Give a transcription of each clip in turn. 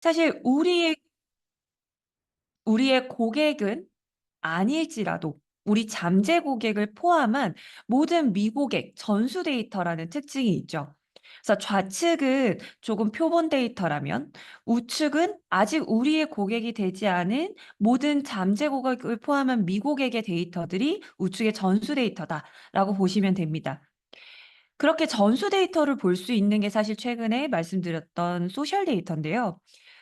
사실 우리의 고객은 아닐지라도 우리 잠재 고객을 포함한 모든 미고객 전수 데이터라는 특징이 있죠. 그래서 좌측은 조금 표본 데이터라면 우측은 아직 우리의 고객이 되지 않은 모든 잠재 고객을 포함한 미고객의 데이터들이 우측의 전수 데이터다라고 보시면 됩니다. 그렇게 전수 데이터를 볼 수 있는 게 사실 최근에 말씀드렸던 소셜 데이터인데요.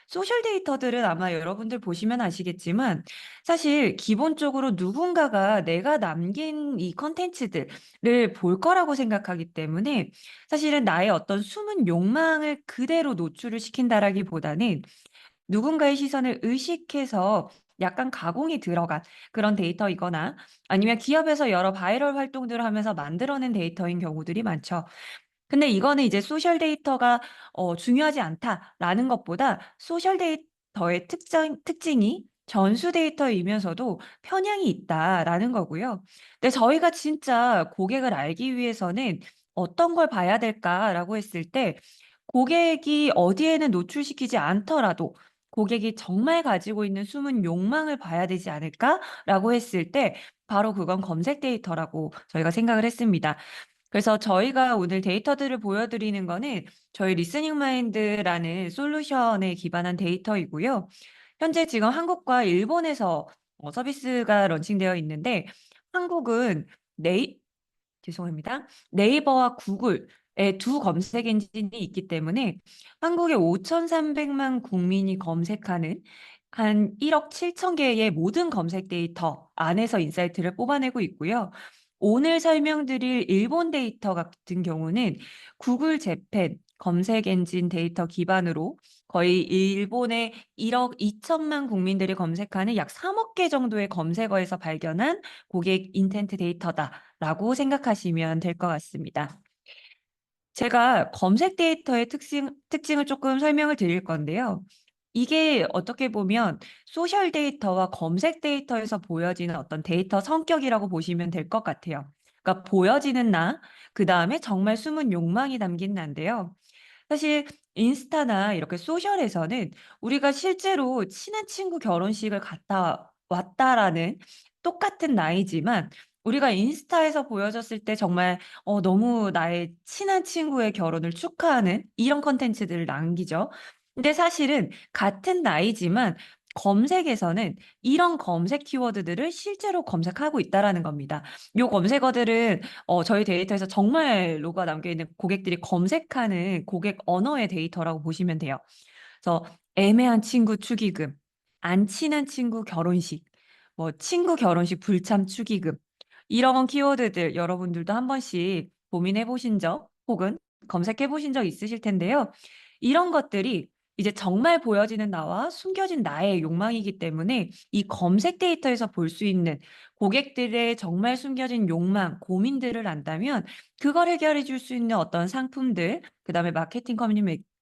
소셜 데이터들은 아마 여러분들 보시면 아시겠지만 사실 기본적으로 누군가가 내가 남긴 이 컨텐츠들을 볼 거라고 생각하기 때문에 사실은 나의 어떤 숨은 욕망을 그대로 노출을 시킨다라기보다는 누군가의 시선을 의식해서 약간 가공이 들어간 그런 데이터이거나 아니면 기업에서 여러 바이럴 활동들을 하면서 만들어낸 데이터인 경우들이 많죠. 근데 이거는 이제 소셜 데이터가 중요하지 않다라는 것보다 소셜 데이터의 특징이 전수 데이터이면서도 편향이 있다라는 거고요. 근데 저희가 진짜 고객을 알기 위해서는 어떤 걸 봐야 될까라고 했을 때 고객이 어디에는 노출시키지 않더라도 고객이 정말 가지고 있는 숨은 욕망을 봐야 되지 않을까라고 했을 때 바로 그건 검색 데이터라고 저희가 생각을 했습니다. 그래서 저희가 오늘 데이터들을 보여드리는 거는 저희 리스닝 마인드라는 솔루션에 기반한 데이터이고요. 현재 지금 한국과 일본에서 서비스가 런칭되어 있는데 한국은 죄송합니다. 네이버와 구글의 두 검색 엔진이 있기 때문에 한국의 5,300만 국민이 검색하는 한 1억 7천 개의 모든 검색 데이터 안에서 인사이트를 뽑아내고 있고요. 오늘 설명드릴 일본 데이터 같은 경우는 구글 재팬 검색 엔진 데이터 기반으로 거의 일본의 1억 2천만 국민들이 검색하는 약 3억 개 정도의 검색어에서 발견한 고객 인텐트 데이터다라고 생각하시면 될 것 같습니다. 제가 검색 데이터의 특징을 조금 설명을 드릴 건데요. 이게 어떻게 보면 소셜 데이터와 검색 데이터에서 보여지는 어떤 데이터 성격이라고 보시면 될 것 같아요. 그러니까 보여지는 나, 그 다음에 정말 숨은 욕망이 담긴 나인데요. 사실 인스타나 이렇게 소셜에서는 우리가 실제로 친한 친구 결혼식을 갔다 왔다라는 똑같은 나이지만 우리가 인스타에서 보여졌을 때 정말 너무 나의 친한 친구의 결혼을 축하하는 이런 컨텐츠들을 남기죠. 근데 사실은 같은 나이지만 검색에서는 이런 검색 키워드들을 실제로 검색하고 있다라는 겁니다. 요 검색어들은 저희 데이터에서 정말 로고가 남겨 있는 고객들이 검색하는 고객 언어의 데이터라고 보시면 돼요. 그래서 애매한 친구 축의금, 안 친한 친구 결혼식, 뭐 친구 결혼식 불참 축의금 이런 키워드들 여러분들도 한 번씩 고민해 보신 적 혹은 검색해 보신 적 있으실 텐데요. 이런 것들이 이제 정말 보여지는 나와 숨겨진 나의 욕망이기 때문에 이 검색 데이터에서 볼 수 있는 고객들의 정말 숨겨진 욕망, 고민들을 안다면 그걸 해결해 줄 수 있는 어떤 상품들, 그다음에 마케팅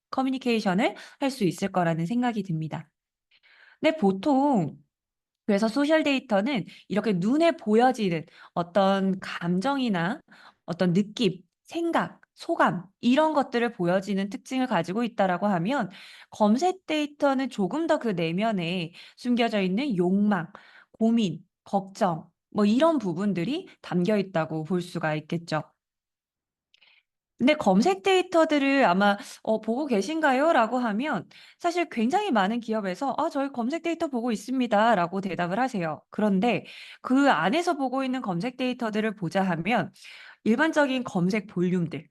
커뮤니케이션을 할 수 있을 거라는 생각이 듭니다. 근데 보통 그래서 소셜 데이터는 이렇게 눈에 보여지는 어떤 감정이나 어떤 느낌, 생각, 소감 이런 것들을 보여지는 특징을 가지고 있다라고 하면 검색 데이터는 조금 더 그 내면에 숨겨져 있는 욕망, 고민, 걱정 뭐 이런 부분들이 담겨 있다고 볼 수가 있겠죠. 근데 검색 데이터들을 아마 보고 계신가요? 라고 하면 사실 굉장히 많은 기업에서 저희 검색 데이터 보고 있습니다. 라고 대답을 하세요. 그런데 그 안에서 보고 있는 검색 데이터들을 보자 하면 일반적인 검색 볼륨들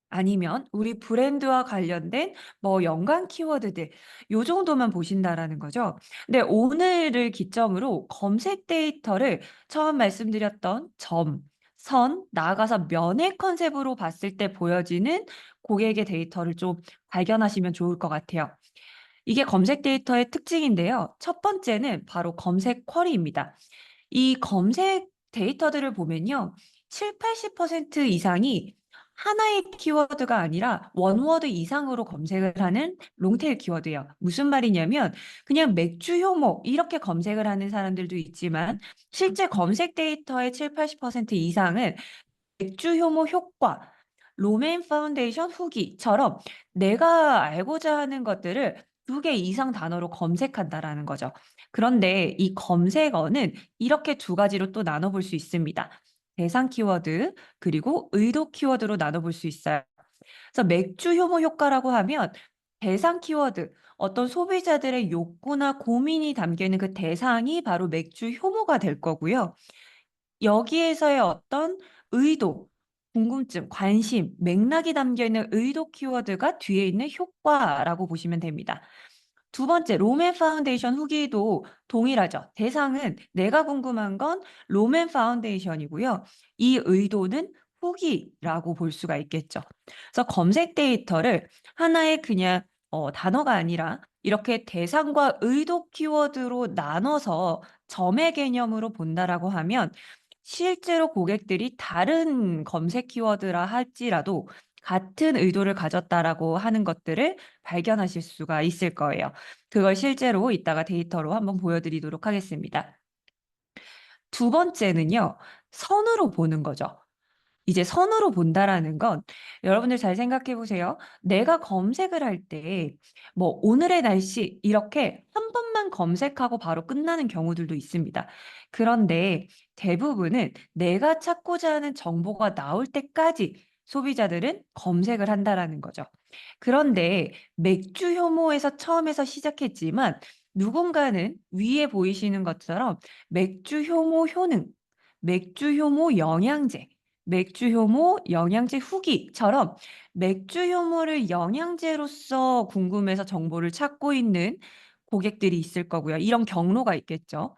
아니면 우리 브랜드와 관련된 뭐 연관 키워드들 요 정도만 보신다라는 거죠. 근데 오늘을 기점으로 검색 데이터를 처음 말씀드렸던 점, 선, 나아가서 면의 컨셉으로 봤을 때 보여지는 고객의 데이터를 좀 발견하시면 좋을 것 같아요. 이게 검색 데이터의 특징인데요. 첫 번째는 바로 검색 쿼리입니다. 이 검색 데이터들을 보면요. 7, 80% 이상이 하나의 키워드가 아니라 원워드 이상으로 검색을 하는 롱테일 키워드예요. 무슨 말이냐면 그냥 맥주 효모 이렇게 검색을 하는 사람들도 있지만 실제 검색 데이터의 7, 80% 이상은 맥주 효모 효과, 로맨 파운데이션 후기처럼 내가 알고자 하는 것들을 두 개 이상 단어로 검색한다라는 거죠. 그런데 이 검색어는 이렇게 두 가지로 또 나눠볼 수 있습니다. 대상 키워드 그리고 의도 키워드로 나눠볼 수 있어요. 그래서 맥주 효모 효과라고 하면 대상 키워드, 어떤 소비자들의 욕구나 고민이 담겨 있는 그 대상이 바로 맥주 효모가 될 거고요. 여기에서의 어떤 의도, 궁금증, 관심, 맥락이 담겨 있는 의도 키워드가 뒤에 있는 효과라고 보시면 됩니다. 두 번째, 롬앤 파운데이션 후기도 동일하죠. 대상은 내가 궁금한 건 롬앤 파운데이션이고요. 이 의도는 후기라고 볼 수가 있겠죠. 그래서 검색 데이터를 하나의 그냥 단어가 아니라 이렇게 대상과 의도 키워드로 나눠서 점의 개념으로 본다라고 하면 실제로 고객들이 다른 검색 키워드라 할지라도 같은 의도를 가졌다라고 하는 것들을 발견하실 수가 있을 거예요. 그걸 실제로 이따가 데이터로 한번 보여드리도록 하겠습니다. 두 번째는요, 선으로 보는 거죠. 이제 선으로 본다라는 건 여러분들 잘 생각해 보세요. 내가 검색을 할 때 뭐 오늘의 날씨 이렇게 한 번만 검색하고 바로 끝나는 경우들도 있습니다. 그런데 대부분은 내가 찾고자 하는 정보가 나올 때까지 소비자들은 검색을 한다라는 거죠. 그런데 맥주 효모에서 처음에서 시작했지만 누군가는 위에 보이시는 것처럼 맥주 효모 효능, 맥주 효모 영양제, 맥주 효모 영양제 후기처럼 맥주 효모를 영양제로서 궁금해서 정보를 찾고 있는 고객들이 있을 거고요. 이런 경로가 있겠죠.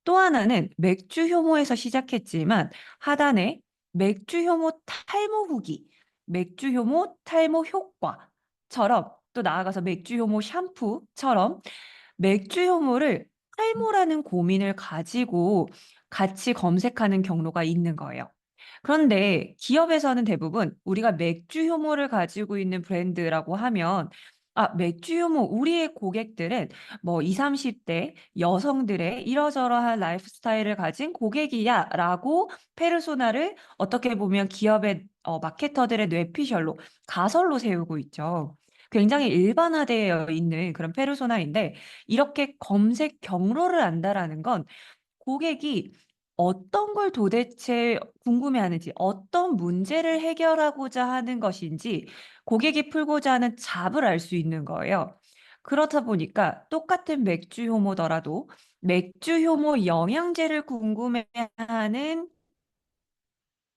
또 하나는 맥주 효모에서 시작했지만 하단에 맥주 효모 탈모 후기, 맥주 효모 탈모 효과처럼 또 나아가서 맥주 효모 샴푸처럼 맥주 효모를 탈모라는 고민을 가지고 같이 검색하는 경로가 있는 거예요. 그런데 기업에서는 대부분 우리가 맥주 효모를 가지고 있는 브랜드라고 하면 맥주 효모 우리의 고객들은 뭐 20, 30대 여성들의 이러저러한 라이프 스타일을 가진 고객이야라고 페르소나를 어떻게 보면 기업의 마케터들의 뇌피셜로 가설로 세우고 있죠. 굉장히 일반화되어 있는 그런 페르소나인데 이렇게 검색 경로를 안다라는 건 고객이 어떤 걸 도대체 궁금해하는지, 어떤 문제를 해결하고자 하는 것인지 고객이 풀고자 하는 잡을 알 수 있는 거예요. 그렇다 보니까 똑같은 맥주 효모더라도 맥주 효모 영양제를 궁금해하는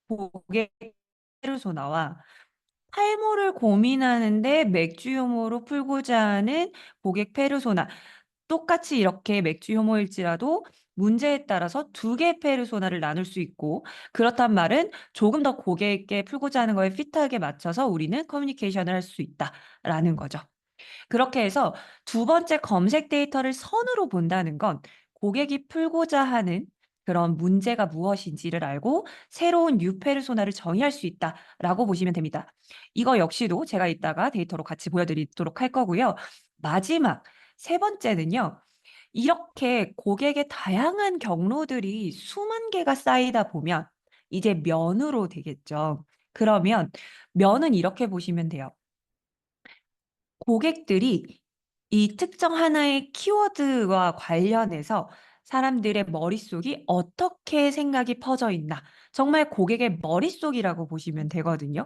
고객 페르소나와 탈모를 고민하는데 맥주 효모로 풀고자 하는 고객 페르소나. 똑같이 이렇게 맥주 효모일지라도 문제에 따라서 두 개의 페르소나를 나눌 수 있고 그렇단 말은 조금 더 고객에게 풀고자 하는 거에 피트하게 맞춰서 우리는 커뮤니케이션을 할 수 있다라는 거죠. 그렇게 해서 두 번째 검색 데이터를 선으로 본다는 건 고객이 풀고자 하는 그런 문제가 무엇인지를 알고 새로운 뉴 페르소나를 정의할 수 있다라고 보시면 됩니다. 이거 역시도 제가 이따가 데이터로 같이 보여드리도록 할 거고요. 마지막 세 번째는요. 이렇게 고객의 다양한 경로들이 수만 개가 쌓이다 보면 이제 면으로 되겠죠. 그러면 면은 이렇게 보시면 돼요. 고객들이 이 특정 하나의 키워드와 관련해서 사람들의 머릿속이 어떻게 생각이 퍼져 있나. 정말 고객의 머릿속이라고 보시면 되거든요.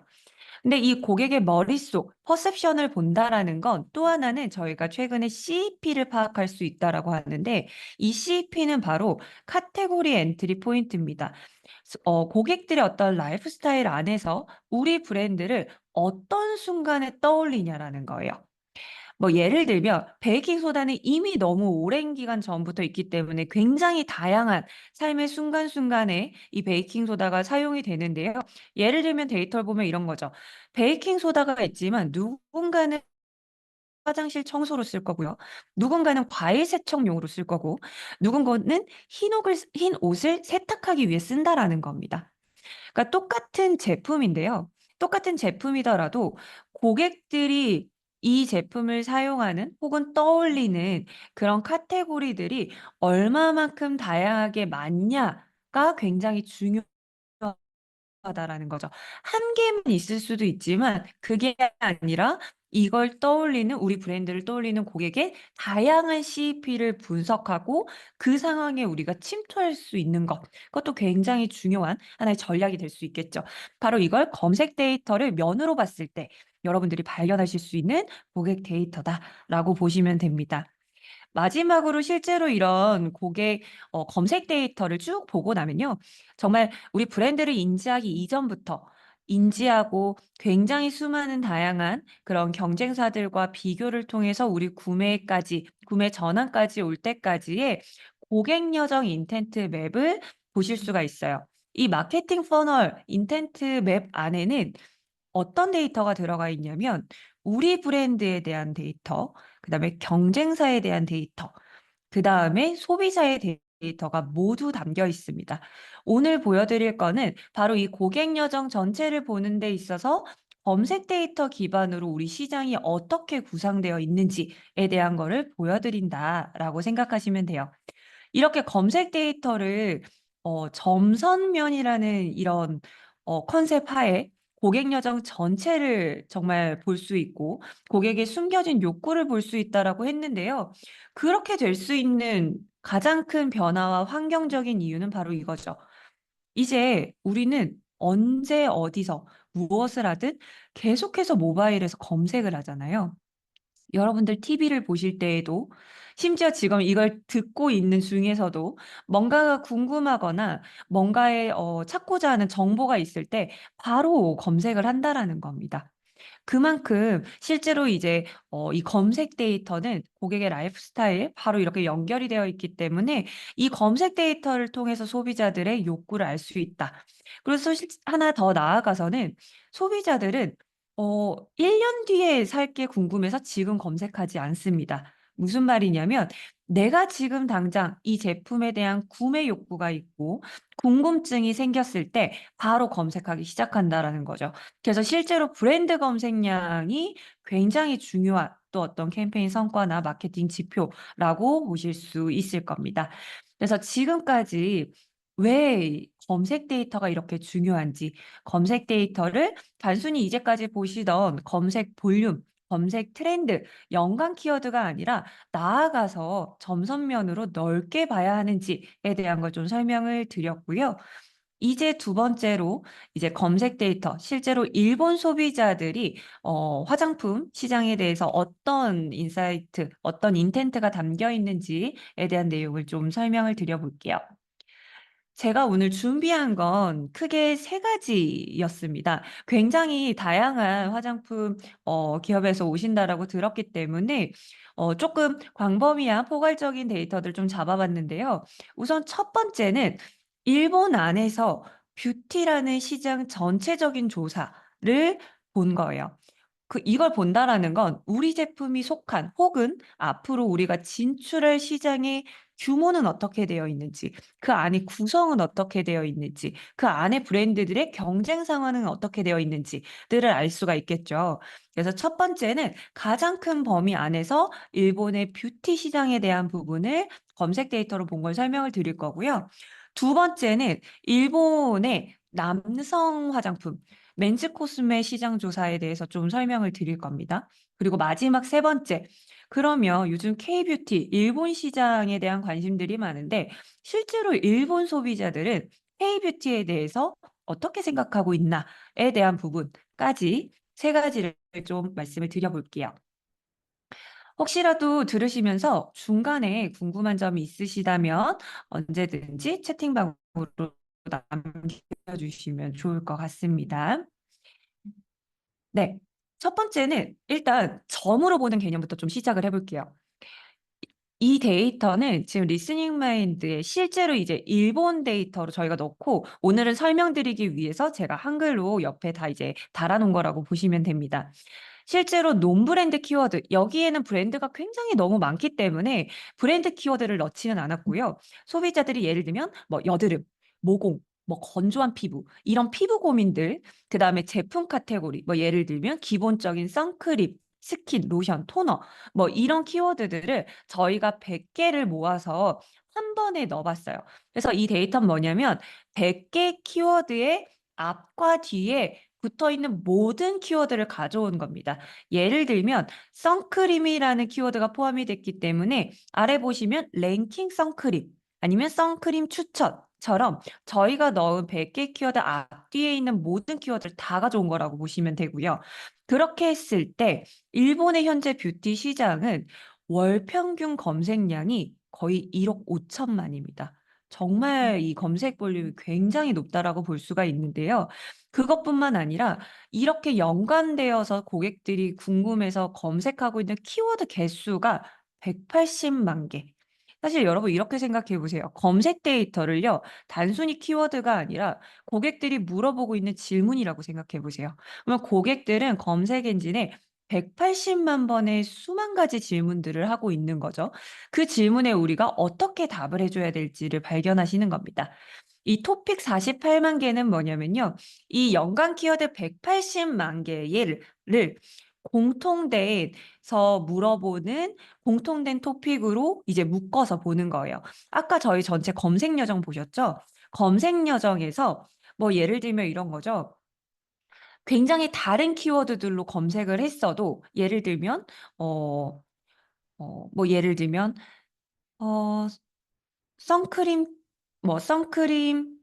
근데 이 고객의 머릿속, 퍼셉션을 본다라는 건 또 하나는 저희가 최근에 CEP를 파악할 수 있다라고 하는데 이 CEP는 바로 카테고리 엔트리 포인트입니다. 고객들의 어떤 라이프 스타일 안에서 우리 브랜드를 어떤 순간에 떠올리냐라는 거예요. 뭐 예를 들면 베이킹 소다는 이미 너무 오랜 기간 전부터 있기 때문에 굉장히 다양한 삶의 순간순간에 이 베이킹 소다가 사용이 되는데요. 예를 들면 데이터를 보면 이런 거죠. 베이킹 소다가 있지만 누군가는 화장실 청소로 쓸 거고요. 누군가는 과일 세척용으로 쓸 거고, 누군가는 흰 옷을 세탁하기 위해 쓴다라는 겁니다. 그러니까 똑같은 제품인데요. 똑같은 제품이더라도 고객들이 이 제품을 사용하는 혹은 떠올리는 그런 카테고리들이 얼마만큼 다양하게 많냐가 굉장히 중요하다라는 거죠. 한 개만 있을 수도 있지만 그게 아니라 이걸 떠올리는 우리 브랜드를 떠올리는 고객의 다양한 CEP를 분석하고 그 상황에 우리가 침투할 수 있는 것. 그것도 굉장히 중요한 하나의 전략이 될 수 있겠죠. 바로 이걸 검색 데이터를 면으로 봤을 때 여러분들이 발견하실 수 있는 고객 데이터다라고 보시면 됩니다. 마지막으로 실제로 이런 고객 검색 데이터를 쭉 보고 나면요. 정말 우리 브랜드를 인지하기 이전부터 인지하고 굉장히 수많은 다양한 그런 경쟁사들과 비교를 통해서 우리 구매까지, 구매 전환까지 올 때까지의 고객 여정 인텐트 맵을 보실 수가 있어요. 이 마케팅 퍼널 인텐트 맵 안에는 어떤 데이터가 들어가 있냐면 우리 브랜드에 대한 데이터, 그다음에 경쟁사에 대한 데이터, 그다음에 소비자의 데이터가 모두 담겨 있습니다. 오늘 보여드릴 거는 바로 이 고객 여정 전체를 보는 데 있어서 검색 데이터 기반으로 우리 시장이 어떻게 구성되어 있는지에 대한 거를 보여드린다라고 생각하시면 돼요. 이렇게 검색 데이터를 점선면이라는 이런 컨셉 하에 고객 여정 전체를 정말 볼 수 있고 고객의 숨겨진 욕구를 볼 수 있다라고 했는데요. 그렇게 될 수 있는 가장 큰 변화와 환경적인 이유는 바로 이거죠. 이제 우리는 언제 어디서 무엇을 하든 계속해서 모바일에서 검색을 하잖아요. 여러분들 TV를 보실 때에도 심지어 지금 이걸 듣고 있는 중에서도 뭔가가 궁금하거나 뭔가에 찾고자 하는 정보가 있을 때 바로 검색을 한다라는 겁니다. 그만큼 실제로 이제 이 검색 데이터는 고객의 라이프 스타일 바로 이렇게 연결이 되어 있기 때문에 이 검색 데이터를 통해서 소비자들의 욕구를 알 수 있다. 그래서 하나 더 나아가서는 소비자들은 1년 뒤에 살 게 궁금해서 지금 검색하지 않습니다. 무슨 말이냐면 내가 지금 당장 이 제품에 대한 구매 욕구가 있고 궁금증이 생겼을 때 바로 검색하기 시작한다라는 거죠. 그래서 실제로 브랜드 검색량이 굉장히 중요한 또 어떤 캠페인 성과나 마케팅 지표라고 보실 수 있을 겁니다. 그래서 지금까지 왜 검색 데이터가 이렇게 중요한지, 검색 데이터를 단순히 이제까지 보시던 검색 볼륨, 검색 트렌드, 연관 키워드가 아니라 나아가서 점선면으로 넓게 봐야 하는지에 대한 걸 좀 설명을 드렸고요. 이제 두 번째로 이제 검색 데이터, 실제로 일본 소비자들이 화장품 시장에 대해서 어떤 인사이트, 어떤 인텐트가 담겨 있는지에 대한 내용을 좀 설명을 드려볼게요. 제가 오늘 준비한 건 크게 세 가지였습니다. 굉장히 다양한 화장품 기업에서 오신다라고 들었기 때문에 조금 광범위한 포괄적인 데이터들 좀 잡아봤는데요. 우선 첫 번째는 일본 안에서 뷰티라는 시장 전체적인 조사를 본 거예요. 이걸 본다라는 건 우리 제품이 속한 혹은 앞으로 우리가 진출할 시장의 규모는 어떻게 되어 있는지, 그 안에 구성은 어떻게 되어 있는지, 그 안에 브랜드들의 경쟁 상황은 어떻게 되어 있는지들을 알 수가 있겠죠. 그래서 첫 번째는 가장 큰 범위 안에서 일본의 뷰티 시장에 대한 부분을 검색 데이터로 본 걸 설명을 드릴 거고요. 두 번째는 일본의 남성 화장품, 멘즈 코스메 시장 조사에 대해서 좀 설명을 드릴 겁니다. 그리고 마지막 세 번째, 그러면 요즘 K뷰티, 일본 시장에 대한 관심들이 많은데 실제로 일본 소비자들은 K뷰티에 대해서 어떻게 생각하고 있나에 대한 부분까지 세 가지를 좀 말씀을 드려볼게요. 혹시라도 들으시면서 중간에 궁금한 점이 있으시다면 언제든지 채팅방으로 남겨주시면 좋을 것 같습니다. 네. 첫 번째는 일단 점으로 보는 개념부터 좀 시작을 해볼게요. 이 데이터는 지금 리스닝 마인드에 실제로 이제 일본 데이터로 저희가 넣고 오늘은 설명드리기 위해서 제가 한글로 옆에 다 이제 달아놓은 거라고 보시면 됩니다. 실제로 논브랜드 키워드, 여기에는 브랜드가 굉장히 너무 많기 때문에 브랜드 키워드를 넣지는 않았고요. 소비자들이 예를 들면 뭐 여드름, 모공, 뭐 건조한 피부, 이런 피부 고민들, 그 다음에 제품 카테고리, 뭐 예를 들면 기본적인 선크림, 스킨, 로션, 토너, 뭐 이런 키워드들을 저희가 100개를 모아서 한 번에 넣어봤어요. 그래서 이 데이터는 뭐냐면 100개 키워드의 앞과 뒤에 붙어 있는 모든 키워드를 가져온 겁니다. 예를 들면 선크림이라는 키워드가 포함이 됐기 때문에 아래 보시면 랭킹 선크림 아니면 선크림 추천처럼 저희가 넣은 100개 키워드 앞뒤에 있는 모든 키워드를 다 가져온 거라고 보시면 되고요. 그렇게 했을 때 일본의 현재 뷰티 시장은 월 평균 검색량이 거의 1억 5천만입니다. 정말 이 검색 볼륨이 굉장히 높다라고 볼 수가 있는데요. 그것뿐만 아니라 이렇게 연관되어서 고객들이 궁금해서 검색하고 있는 키워드 개수가 180만 개. 사실 여러분 이렇게 생각해 보세요. 검색 데이터를요, 단순히 키워드가 아니라 고객들이 물어보고 있는 질문이라고 생각해 보세요. 그러면 고객들은 검색 엔진에 180만 번의 수만 가지 질문들을 하고 있는 거죠. 그 질문에 우리가 어떻게 답을 해줘야 될지를 발견하시는 겁니다. 이 토픽 48만 개는 뭐냐면요. 이 연관 키워드 180만 개를 공통돼서 물어보는 공통된 토픽으로 이제 묶어서 보는 거예요. 아까 저희 전체 검색 여정 보셨죠? 검색 여정에서 뭐 예를 들면 이런 거죠. 굉장히 다른 키워드들로 검색을 했어도 예를 들면 어, 뭐 예를 들면 어, 선크림 선크림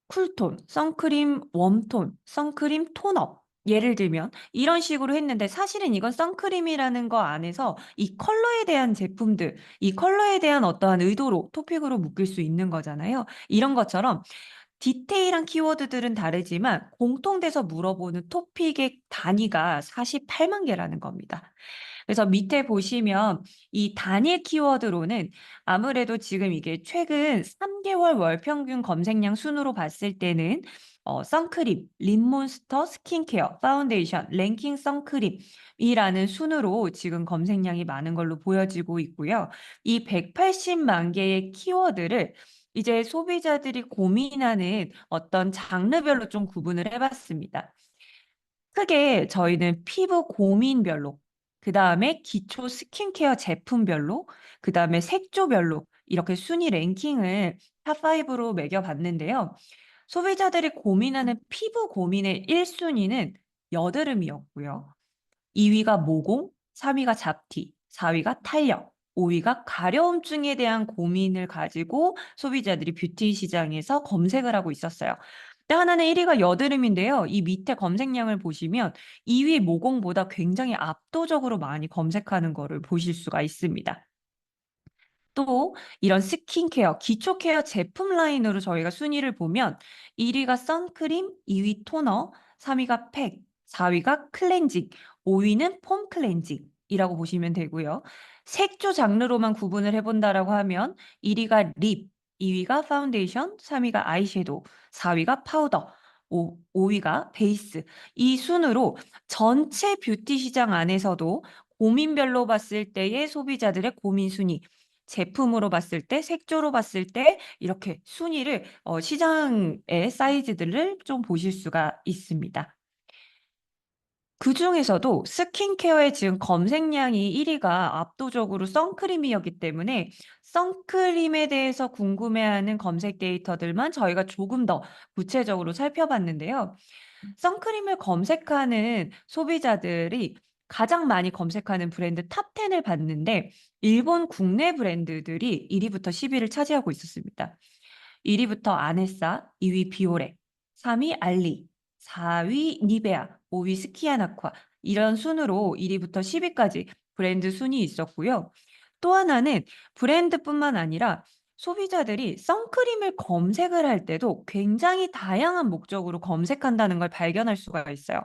쿨톤, 선크림 웜톤, 선크림 톤업. 예를 들면 이런 식으로 했는데 사실은 이건 선크림이라는 거 안에서 이 컬러에 대한 제품들, 이 컬러에 대한 어떠한 의도로 토픽으로 묶일 수 있는 거잖아요. 이런 것처럼 디테일한 키워드들은 다르지만 공통돼서 물어보는 토픽의 단위가 48만 개라는 겁니다. 그래서 밑에 보시면 이 단일 키워드로는 아무래도 지금 이게 최근 3개월 월 평균 검색량 순으로 봤을 때는 선크림, 립몬스터, 스킨케어, 파운데이션, 랭킹 선크림이라는 순으로 지금 검색량이 많은 걸로 보여지고 있고요. 이 180만 개의 키워드를 이제 소비자들이 고민하는 어떤 장르별로 좀 구분을 해봤습니다. 크게 저희는 피부 고민별로, 그 다음에 기초 스킨케어 제품별로, 그 다음에 색조별로 이렇게 순위 랭킹을 탑5로 매겨봤는데요. 소비자들이 고민하는 피부 고민의 1순위는 여드름이었고요. 2위가 모공, 3위가 잡티, 4위가 탄력, 5위가 가려움증에 대한 고민을 가지고 소비자들이 뷰티 시장에서 검색을 하고 있었어요. 또 하나는 1위가 여드름인데요. 이 밑에 검색량을 보시면 2위 모공보다 굉장히 압도적으로 많이 검색하는 거를 보실 수가 있습니다. 또 이런 스킨케어, 기초 케어 제품 라인으로 저희가 순위를 보면 1위가 선크림, 2위 토너, 3위가 팩, 4위가 클렌징, 5위는 폼 클렌징이라고 보시면 되고요. 색조 장르로만 구분을 해본다라고 하면 1위가 립, 2위가 파운데이션, 3위가 아이섀도우, 4위가 파우더, 5위가 베이스. 이 순으로 전체 뷰티 시장 안에서도 고민별로 봤을 때의 소비자들의 고민 순위, 제품으로 봤을 때, 색조로 봤을 때 이렇게 순위를 시장의 사이즈들을 좀 보실 수가 있습니다. 그중에서도 스킨케어의 지금 검색량이 1위가 압도적으로 선크림이었기 때문에 선크림에 대해서 궁금해하는 검색 데이터들만 저희가 조금 더 구체적으로 살펴봤는데요. 선크림을 검색하는 소비자들이 가장 많이 검색하는 브랜드 탑10을 봤는데 일본 국내 브랜드들이 1위부터 10위를 차지하고 있었습니다. 1위부터 아네사, 2위 비오레, 3위 알리, 4위 니베아, 5위 스키아나쿠아 이런 순으로 1위부터 10위까지 브랜드 순이 있었고요. 또 하나는 브랜드뿐만 아니라 소비자들이 선크림을 검색을 할 때도 굉장히 다양한 목적으로 검색한다는 걸 발견할 수가 있어요.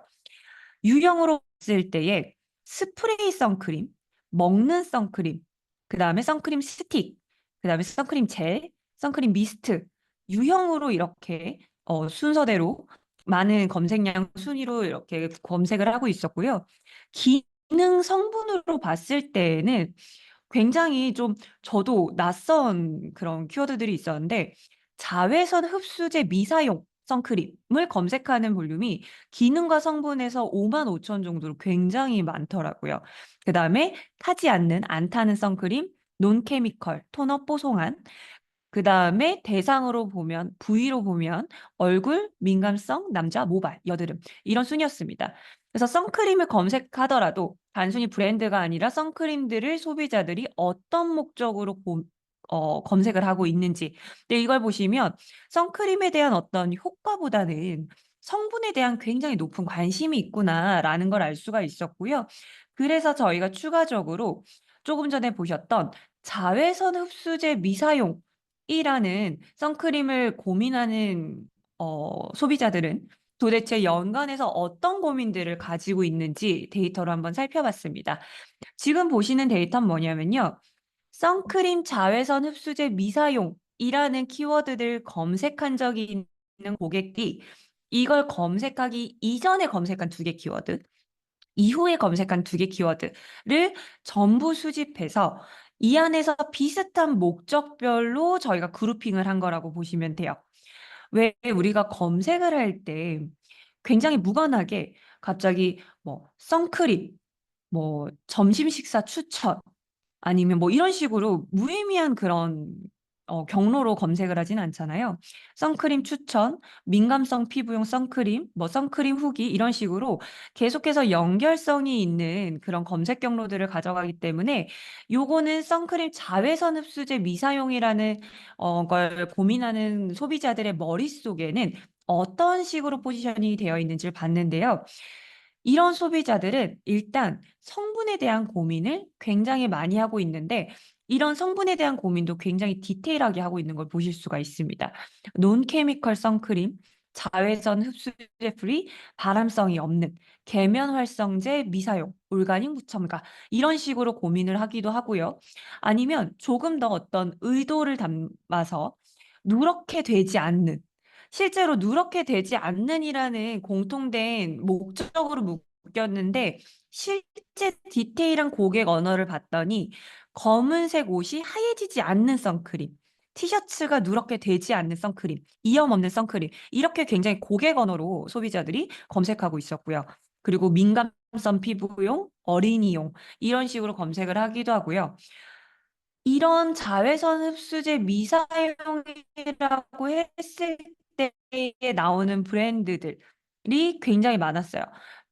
유형으로 봤을 때에 스프레이 선크림, 먹는 선크림, 그 다음에 선크림 스틱, 그 다음에 선크림 젤, 선크림 미스트, 유형으로 이렇게 순서대로 많은 검색량 순위로 이렇게 검색을 하고 있었고요. 기능 성분으로 봤을 때에는 굉장히 좀 저도 낯선 그런 키워드들이 있었는데 자외선 흡수제 미사용 선크림을 검색하는 볼륨이 기능과 성분에서 5만 5천 정도로 굉장히 많더라고요. 그다음에 타지 않는 안 타는 선크림, 논케미컬, 톤업 뽀송한 그다음에 대상으로 보면 부위로 보면 얼굴, 민감성, 남자, 모발, 여드름 이런 순이었습니다. 그래서 선크림을 검색하더라도 단순히 브랜드가 아니라 선크림들을 소비자들이 어떤 목적으로 검색을 하고 있는지. 근데 이걸 보시면 선크림에 대한 어떤 효과보다는 성분에 대한 굉장히 높은 관심이 있구나라는 걸 알 수가 있었고요. 그래서 저희가 추가적으로 조금 전에 보셨던 자외선 흡수제 미사용이라는 선크림을 고민하는 소비자들은 도대체 연간에서 어떤 고민들을 가지고 있는지 데이터로 한번 살펴봤습니다. 지금 보시는 데이터는 뭐냐면요. 선크림 자외선 흡수제 미사용이라는 키워드를 검색한 적이 있는 고객이 이걸 검색하기 이전에 검색한 두 개 키워드, 이후에 검색한 두 개 키워드를 전부 수집해서 이 안에서 비슷한 목적별로 저희가 그룹핑을 한 거라고 보시면 돼요. 왜 우리가 검색을 할 때 굉장히 무관하게 갑자기 뭐 선크림, 뭐 점심 식사 추천, 아니면 뭐 이런 식으로 무의미한 그런 경로로 검색을 하진 않잖아요. 선크림 추천, 민감성 피부용 선크림, 뭐 선크림 후기 이런 식으로 계속해서 연결성이 있는 그런 검색 경로들을 가져가기 때문에 요거는 선크림 자외선 흡수제 미사용이라는 걸 고민하는 소비자들의 머릿속에는 어떤 식으로 포지셔닝이 되어 있는지를 봤는데요. 이런 소비자들은 일단 성분에 대한 고민을 굉장히 많이 하고 있는데 이런 성분에 대한 고민도 굉장히 디테일하게 하고 있는 걸 보실 수가 있습니다. 논케미컬 선크림, 자외선 흡수제 프리, 발암성이 없는, 계면 활성제 미사용, 올가닉 무첨가 이런 식으로 고민을 하기도 하고요. 아니면 조금 더 어떤 의도를 담아서 누렇게 되지 않는, 실제로 누렇게 되지 않는이라는 공통된 목적으로 묶였는데 실제 디테일한 고객 언어를 봤더니 검은색 옷이 하얘지지 않는 선크림, 티셔츠가 누렇게 되지 않는 선크림, 이염 없는 선크림 이렇게 굉장히 고객 언어로 소비자들이 검색하고 있었고요. 그리고 민감성 피부용, 어린이용 이런 식으로 검색을 하기도 하고요. 이런 자외선 흡수제 미사용이라고 했을 때에 나오는 브랜드들이 굉장히 많았어요.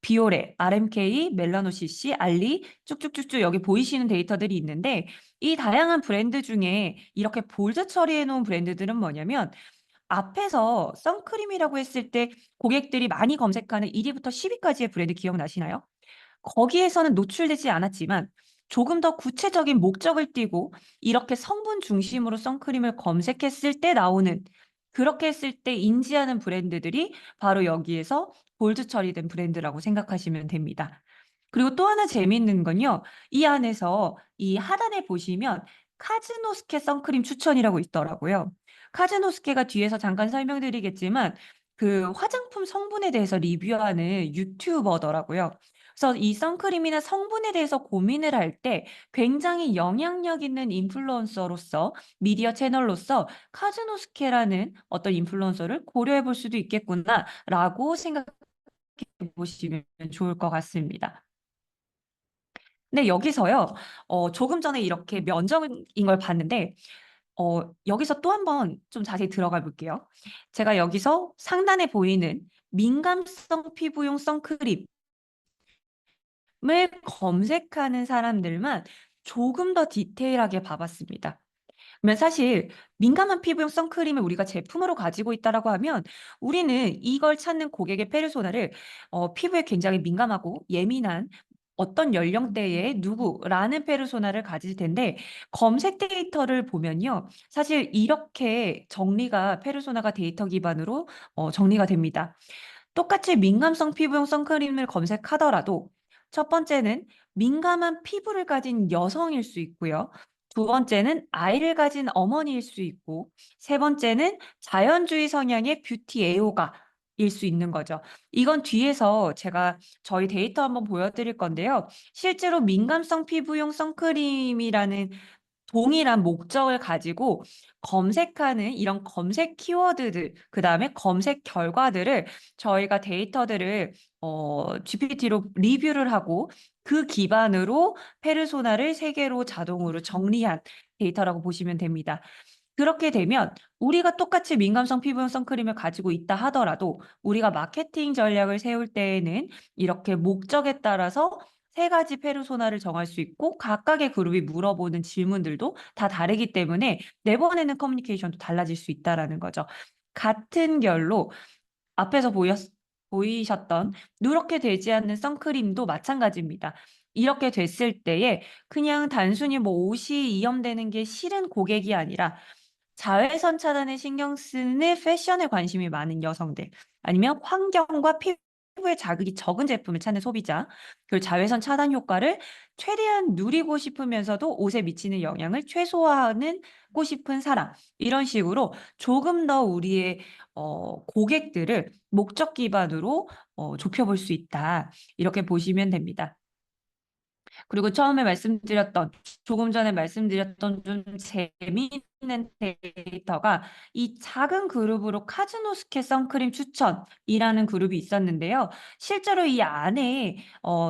비오레, RMK, 멜라노시시, 알리 쭉쭉쭉쭉 여기 보이시는 데이터들이 있는데 이 다양한 브랜드 중에 이렇게 볼드 처리해 놓은 브랜드들은 뭐냐면 앞에서 선크림이라고 했을 때 고객들이 많이 검색하는 1위부터 10위까지의 브랜드 기억나시나요? 거기에서는 노출되지 않았지만 조금 더 구체적인 목적을 띠고 이렇게 성분 중심으로 선크림을 검색했을 때 나오는 그렇게 했을 때 인지하는 브랜드들이 바로 여기에서 볼드 처리된 브랜드라고 생각하시면 됩니다. 그리고 또 하나 재미있는 건요. 이 안에서 이 하단에 보시면 카즈노스케 선크림 추천이라고 있더라고요. 카즈노스케가 뒤에서 잠깐 설명드리겠지만 그 화장품 성분에 대해서 리뷰하는 유튜버더라고요. 그래서 이 선크림이나 성분에 대해서 고민을 할 때 굉장히 영향력 있는 인플루언서로서 미디어 채널로서 카즈노스케라는 어떤 인플루언서를 고려해 볼 수도 있겠구나라고 생각해 보시면 좋을 것 같습니다. 근데 여기서요, 조금 전에 이렇게 면적인 걸 봤는데, 여기서 또 한번 좀 자세히 들어가 볼게요. 제가 여기서 상단에 보이는 민감성 피부용 선크림 을 검색하는 사람들만 조금 더 디테일하게 봐봤습니다. 그러면 사실 민감한 피부용 선크림을 우리가 제품으로 가지고 있다라고 하면 우리는 이걸 찾는 고객의 페르소나를 피부에 굉장히 민감하고 예민한 어떤 연령대의 누구라는 페르소나를 가질 텐데 검색 데이터를 보면요. 사실 이렇게 정리가 페르소나가 데이터 기반으로 정리가 됩니다. 똑같이 민감성 피부용 선크림을 검색하더라도 첫 번째는 민감한 피부를 가진 여성일 수 있고요. 두 번째는 아이를 가진 어머니일 수 있고, 세 번째는 자연주의 성향의 뷰티 애호가일 수 있는 거죠. 이건 뒤에서 제가 저희 데이터 한번 보여드릴 건데요. 실제로 민감성 피부용 선크림이라는 동일한 목적을 가지고 검색하는 이런 검색 키워드들, 그다음에 검색 결과들을 저희가 데이터들을 GPT로 리뷰를 하고 그 기반으로 페르소나를 세 개로 자동으로 정리한 데이터라고 보시면 됩니다. 그렇게 되면 우리가 똑같이 민감성 피부용 선크림을 가지고 있다 하더라도 우리가 마케팅 전략을 세울 때에는 이렇게 목적에 따라서 세 가지 페르소나를 정할 수 있고 각각의 그룹이 물어보는 질문들도 다 다르기 때문에 내보내는 커뮤니케이션도 달라질 수 있다라는 거죠. 같은 결로 앞에서 보이셨던 누렇게 되지 않는 선크림도 마찬가지입니다. 이렇게 됐을 때에 그냥 단순히 뭐 옷이 이염되는 게 싫은 고객이 아니라 자외선 차단에 신경 쓰는 패션에 관심이 많은 여성들, 아니면 환경과 피부에 자극이 적은 제품을 찾는 소비자, 그리고 자외선 차단 효과를 최대한 누리고 싶으면서도 옷에 미치는 영향을 최소화하고 싶은 사람, 이런 식으로 조금 더 우리의 고객들을 목적 기반으로 좁혀볼 수 있다. 이렇게 보시면 됩니다. 그리고 처음에 말씀드렸던, 조금 전에 말씀드렸던 좀 재미있는 데이터가 이 작은 그룹으로 카즈노스케 선크림 추천이라는 그룹이 있었는데요. 실제로 이 안에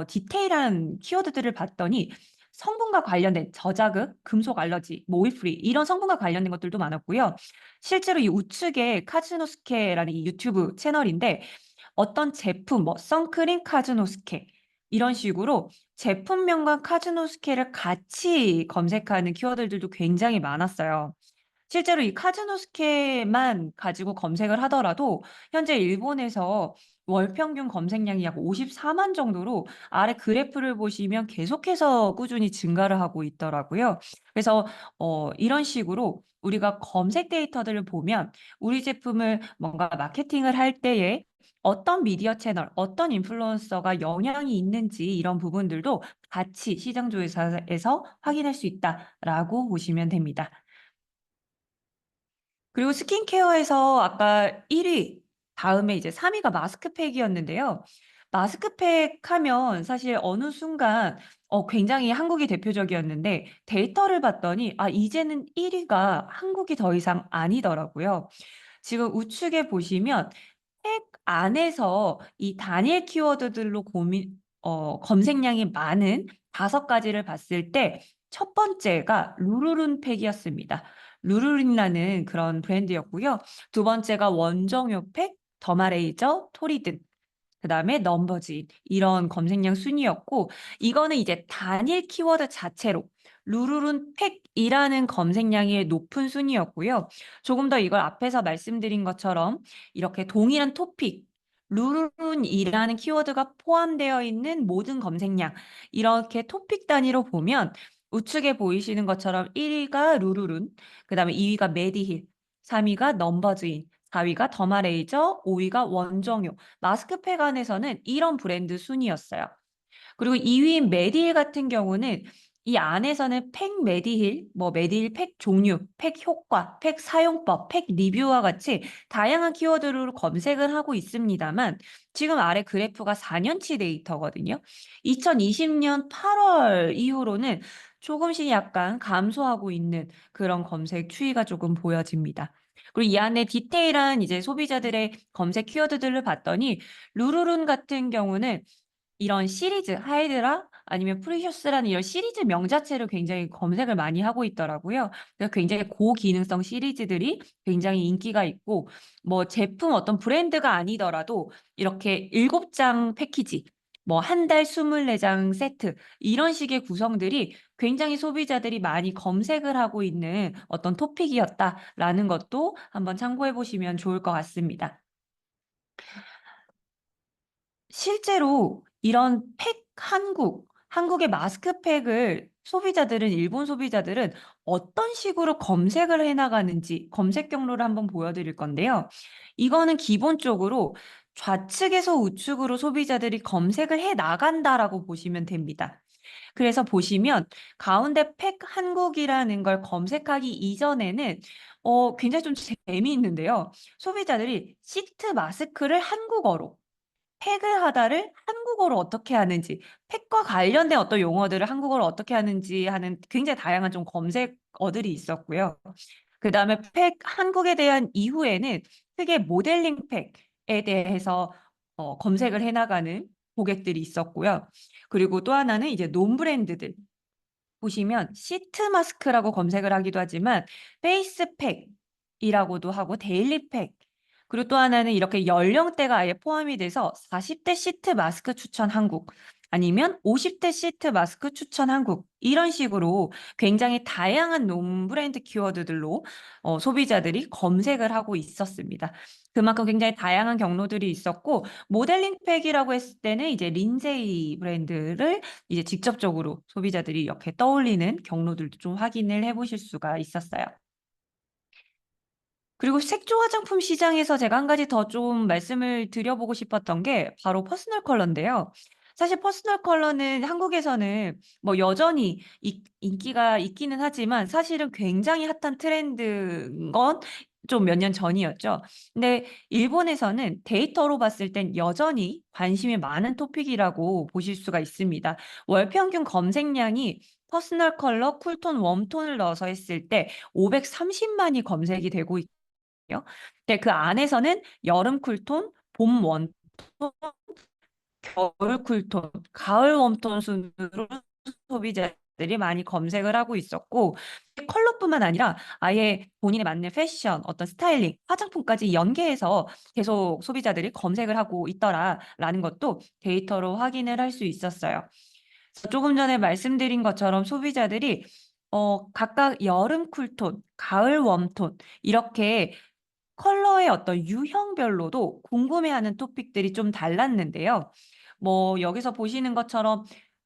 디테일한 키워드들을 봤더니 성분과 관련된 저자극, 금속 알러지, 모일 프리 이런 성분과 관련된 것들도 많았고요. 실제로 이 우측에 카즈노스케라는 이 유튜브 채널인데 어떤 제품, 뭐 선크림 카즈노스케 이런 식으로 제품명과 카즈노스케를 같이 검색하는 키워드들도 굉장히 많았어요. 실제로 이 카즈노스케만 가지고 검색을 하더라도 현재 일본에서 월 평균 검색량이 약 54만 정도로 아래 그래프를 보시면 계속해서 꾸준히 증가를 하고 있더라고요. 그래서 이런 식으로 우리가 검색 데이터들을 보면 우리 제품을 뭔가 마케팅을 할 때에 어떤 미디어 채널, 어떤 인플루언서가 영향이 있는지 이런 부분들도 같이 시장 조사에서 확인할 수 있다라고 보시면 됩니다. 그리고 스킨케어에서 아까 1위, 다음에 이제 3위가 마스크팩이었는데요. 마스크팩 하면 사실 어느 순간 굉장히 한국이 대표적이었는데 데이터를 봤더니 이제는 1위가 한국이 더 이상 아니더라고요. 지금 우측에 보시면 팩 안에서 이 단일 키워드들로 검색량이 많은 5가지를 봤을 때 첫 번째가 루루룬 팩이었습니다. 루루린이라는 그런 브랜드였고요. 두 번째가 원정효 팩, 더마레이저, 토리든, 그다음에 넘버즈인 이런 검색량 순이었고 이거는 이제 단일 키워드 자체로 루루룬 팩이라는 검색량이 높은 순이었고요. 조금 더 이걸 앞에서 말씀드린 것처럼 이렇게 동일한 토픽 루루룬이라는 키워드가 포함되어 있는 모든 검색량 이렇게 토픽 단위로 보면 우측에 보이시는 것처럼 1위가 루루룬, 그다음에 2위가 메디힐, 3위가 넘버즈인, 4위가 더마레이저, 5위가 원정효. 마스크팩 안에서는 이런 브랜드 순이었어요. 그리고 2위인 메디힐 같은 경우는 이 안에서는 팩 메디힐, 뭐 메디힐 팩 종류, 팩 효과, 팩 사용법, 팩 리뷰와 같이 다양한 키워드로 검색을 하고 있습니다만 지금 아래 그래프가 4년치 데이터거든요. 2020년 8월 이후로는 조금씩 약간 감소하고 있는 그런 검색 추이가 조금 보여집니다. 그리고 이 안에 디테일한 이제 소비자들의 검색 키워드들을 봤더니 루루룬 같은 경우는 이런 시리즈 하이드라 아니면 프리셔스라는 이런 시리즈 명 자체를 굉장히 검색을 많이 하고 있더라고요. 그래서 굉장히 고기능성 시리즈들이 굉장히 인기가 있고 뭐 제품 어떤 브랜드가 아니더라도 이렇게 7장 패키지 뭐 한 달 24장 세트 이런 식의 구성들이 굉장히 소비자들이 많이 검색을 하고 있는 어떤 토픽이었다라는 것도 한번 참고해 보시면 좋을 것 같습니다. 실제로 이런 한국의 마스크팩을 일본 소비자들은 어떤 식으로 검색을 해나가는지 검색 경로를 한번 보여드릴 건데요. 이거는 기본적으로 좌측에서 우측으로 소비자들이 검색을 해 나간다라고 보시면 됩니다. 그래서 보시면 가운데 팩 한국이라는 걸 검색하기 이전에는 굉장히 좀 재미있는데요. 소비자들이 시트 마스크를 한국어로 팩을 하다를 한국어로 어떻게 하는지, 팩과 관련된 어떤 용어들을 한국어로 어떻게 하는지 하는 굉장히 다양한 좀 검색어들이 있었고요. 그다음에 팩 한국에 대한 이후에는 크게 모델링 팩에 대해서 검색을 해나가는 고객들이 있었고요. 그리고 또 하나는 이제 논브랜드들, 보시면 시트 마스크라고 검색을 하기도 하지만 페이스팩이라고도 하고 데일리팩 그리고 또 하나는 이렇게 연령대가 아예 포함이 돼서 40대 시트 마스크 추천 한국 아니면 50대 시트 마스크 추천 한국 이런 식으로 굉장히 다양한 놈 브랜드 키워드들로 소비자들이 검색을 하고 있었습니다. 그만큼 굉장히 다양한 경로들이 있었고 모델링 팩이라고 했을 때는 이제 린제이 브랜드를 이제 직접적으로 소비자들이 이렇게 떠올리는 경로들도 좀 확인을 해보실 수가 있었어요. 그리고 색조 화장품 시장에서 제가 한 가지 더 좀 말씀을 드려보고 싶었던 게 바로 퍼스널 컬러인데요. 사실 퍼스널 컬러는 한국에서는 뭐 여전히 인기가 있기는 하지만 사실은 굉장히 핫한 트렌드인 건 좀 몇 년 전이었죠. 근데 일본에서는 데이터로 봤을 땐 여전히 관심이 많은 토픽이라고 보실 수가 있습니다. 월 평균 검색량이 퍼스널 컬러, 쿨톤, 웜톤을 넣어서 했을 때 530만이 검색이 되고 요. 근데 그 안에서는 여름 쿨톤, 봄 웜톤, 겨울 쿨톤, 가을 웜톤 순으로 소비자들이 많이 검색을 하고 있었고 컬러뿐만 아니라 아예 본인에 맞는 패션, 어떤 스타일링, 화장품까지 연계해서 계속 소비자들이 검색을 하고 있더라라는 것도 데이터로 확인을 할 수 있었어요. 조금 전에 말씀드린 것처럼 소비자들이 각각 여름 쿨톤, 가을 웜톤 이렇게 컬러의 어떤 유형별로도 궁금해하는 토픽들이 좀 달랐는데요. 뭐 여기서 보시는 것처럼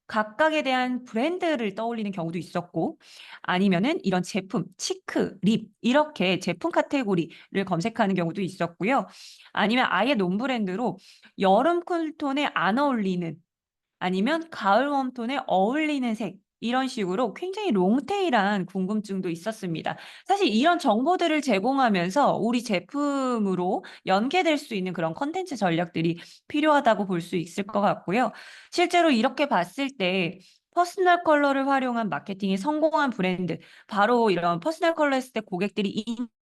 각각에 대한 브랜드를 떠올리는 경우도 있었고 아니면은 이런 제품, 치크, 립 이렇게 제품 카테고리를 검색하는 경우도 있었고요. 아니면 아예 논브랜드로 여름 쿨톤에 안 어울리는 아니면 가을 웜톤에 어울리는 색 이런 식으로 굉장히 롱테일한 궁금증도 있었습니다. 사실 이런 정보들을 제공하면서 우리 제품으로 연계될 수 있는 그런 컨텐츠 전략들이 필요하다고 볼 수 있을 것 같고요. 실제로 이렇게 봤을 때 퍼스널 컬러를 활용한 마케팅이 성공한 브랜드, 바로 이런 퍼스널 컬러 했을 때 고객들이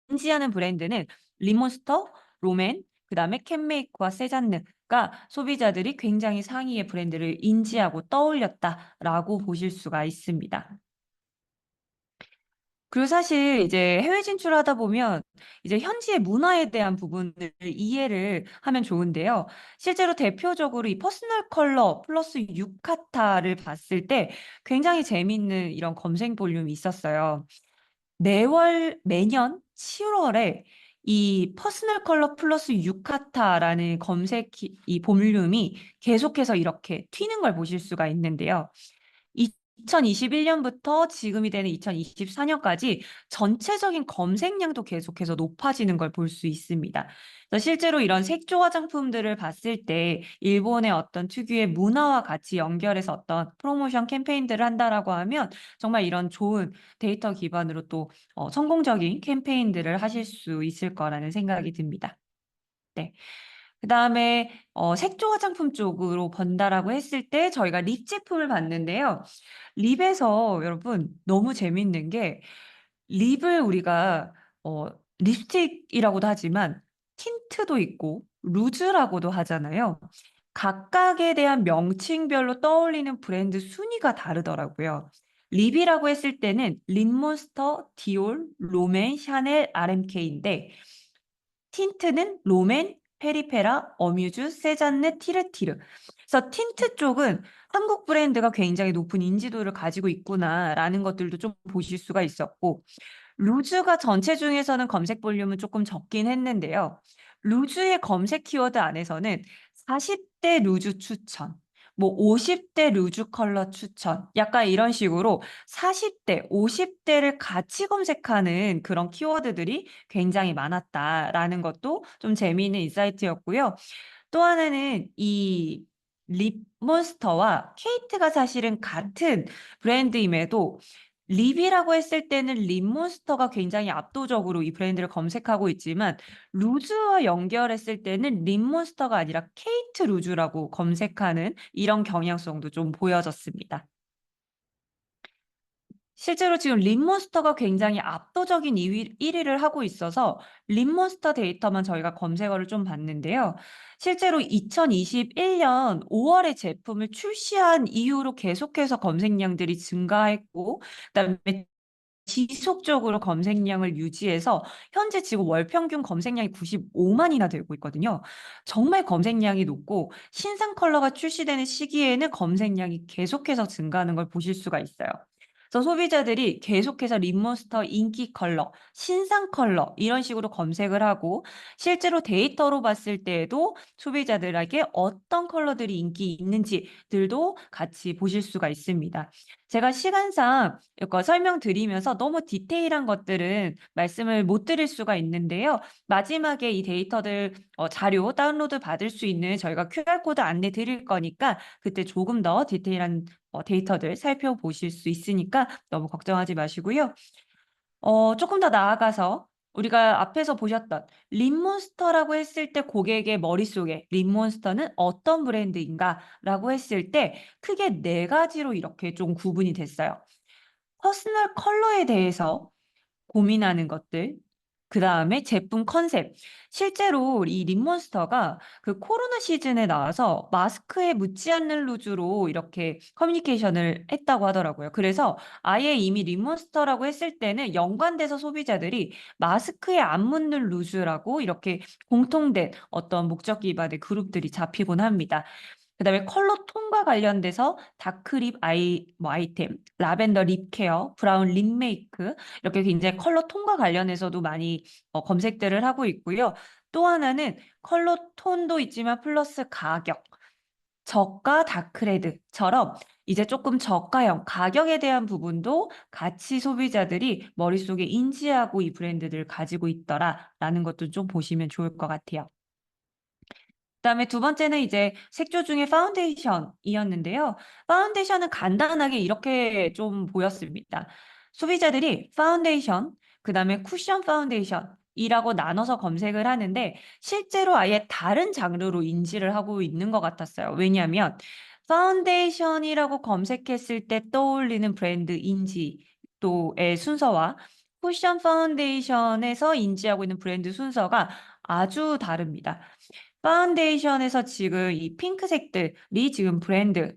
인지하는 브랜드는 리몬스터, 롬앤, 그다음에 캔메이크와 세잔느가 소비자들이 굉장히 상위의 브랜드를 인지하고 떠올렸다라고 보실 수가 있습니다. 그리고 사실 이제 해외 진출하다 보면 이제 현지의 문화에 대한 부분을 이해를 하면 좋은데요. 실제로 대표적으로 이 퍼스널 컬러 플러스 유카타를 봤을 때 굉장히 재미있는 이런 검색 볼륨이 있었어요. 매년 7월에 이 퍼스널 컬러 플러스 유카타라는 이 볼륨이 계속해서 이렇게 튀는 걸 보실 수가 있는데요. 2021년부터 지금이 되는 2024년까지 전체적인 검색량도 계속해서 높아지는 걸 볼 수 있습니다. 그래서 실제로 이런 색조 화장품들을 봤을 때 일본의 어떤 특유의 문화와 같이 연결해서 어떤 프로모션 캠페인들을 한다라고 하면 정말 이런 좋은 데이터 기반으로 또 성공적인 캠페인들을 하실 수 있을 거라는 생각이 듭니다. 네. 그다음에 색조 화장품 쪽으로 본다라고 했을 때 저희가 립 제품을 봤는데요. 립에서 여러분 너무 재밌는 게 립을 우리가 어, 립스틱이라고도 하지만 틴트도 있고 루즈라고도 하잖아요. 각각에 대한 명칭별로 떠올리는 브랜드 순위가 다르더라고요. 립이라고 했을 때는 립몬스터, 디올, 롬앤, 샤넬, RMK인데 틴트는 롬앤, 페리페라, 어뮤즈, 세잔느, 티르티르. 그래서 틴트 쪽은 한국 브랜드가 굉장히 높은 인지도를 가지고 있구나라는 것들도 좀 보실 수가 있었고 루즈가 전체 중에서는 검색 볼륨은 조금 적긴 했는데요. 루즈의 검색 키워드 안에서는 40대 루즈 추천, 뭐 50대 루즈 컬러 추천, 약간 이런 식으로 40대, 50대를 같이 검색하는 그런 키워드들이 굉장히 많았다라는 것도 좀 재미있는 인사이트였고요. 또 하나는 이 립몬스터와 케이트가 사실은 같은 브랜드임에도 립이라고 했을 때는 립몬스터가 굉장히 압도적으로 이 브랜드를 검색하고 있지만 루즈와 연결했을 때는 립몬스터가 아니라 케이트 루즈라고 검색하는 이런 경향성도 좀 보여졌습니다. 실제로 지금 립몬스터가 굉장히 압도적인 1위를 하고 있어서 립몬스터 데이터만 저희가 검색어를 좀 봤는데요. 실제로 2021년 5월에 제품을 출시한 이후로 계속해서 검색량들이 증가했고, 그다음에 지속적으로 검색량을 유지해서 현재 지금 월 평균 검색량이 95만이나 되고 있거든요. 정말 검색량이 높고 신상 컬러가 출시되는 시기에는 검색량이 계속해서 증가하는 걸 보실 수가 있어요. 그래서 소비자들이 계속해서 립몬스터 인기 컬러, 신상 컬러 이런 식으로 검색을 하고 실제로 데이터로 봤을 때에도 소비자들에게 어떤 컬러들이 인기 있는지들도 같이 보실 수가 있습니다. 제가 시간상 이거 설명드리면서 너무 디테일한 것들은 말씀을 못 드릴 수가 있는데요. 마지막에 이 데이터들 자료 다운로드 받을 수 있는 저희가 QR코드 안내 드릴 거니까 그때 조금 더 디테일한 데이터들 살펴보실 수 있으니까 너무 걱정하지 마시고요. 조금 더 나아가서 우리가 앞에서 보셨던 립몬스터라고 했을 때 고객의 머릿속에 립몬스터는 어떤 브랜드인가라고 했을 때 크게 네 가지로 이렇게 좀 구분이 됐어요. 퍼스널 컬러에 대해서 고민하는 것들, 그다음에 제품 컨셉. 실제로 이 립몬스터가 그 코로나 시즌에 나와서 마스크에 묻지 않는 루즈로 이렇게 커뮤니케이션을 했다고 하더라고요. 그래서 아예 이미 립몬스터라고 했을 때는 연관돼서 소비자들이 마스크에 안 묻는 루즈라고 이렇게 공통된 어떤 목적 기반의 그룹들이 잡히곤 합니다. 그다음에 컬러 톤과 관련돼서 다크 립 아이템, 라벤더 립 케어, 브라운 립 메이크 이렇게 굉장히 컬러 톤과 관련해서도 많이 검색들을 하고 있고요. 또 하나는 컬러 톤도 있지만 플러스 가격, 저가 다크레드처럼 이제 조금 저가형 가격에 대한 부분도 같이 소비자들이 머릿속에 인지하고 이 브랜드들을 가지고 있더라라는 것도 좀 보시면 좋을 것 같아요. 그다음에 두 번째는 이제 색조 중에 파운데이션이었는데요. 파운데이션은 간단하게 이렇게 좀 보였습니다. 소비자들이 파운데이션, 그다음에 쿠션 파운데이션이라고 나눠서 검색을 하는데 실제로 아예 다른 장르로 인지를 하고 있는 것 같았어요. 왜냐하면 파운데이션이라고 검색했을 때 떠올리는 브랜드 인지도의 순서와 쿠션 파운데이션에서 인지하고 있는 브랜드 순서가 아주 다릅니다. 파운데이션에서 지금 이 핑크색들이 지금 브랜드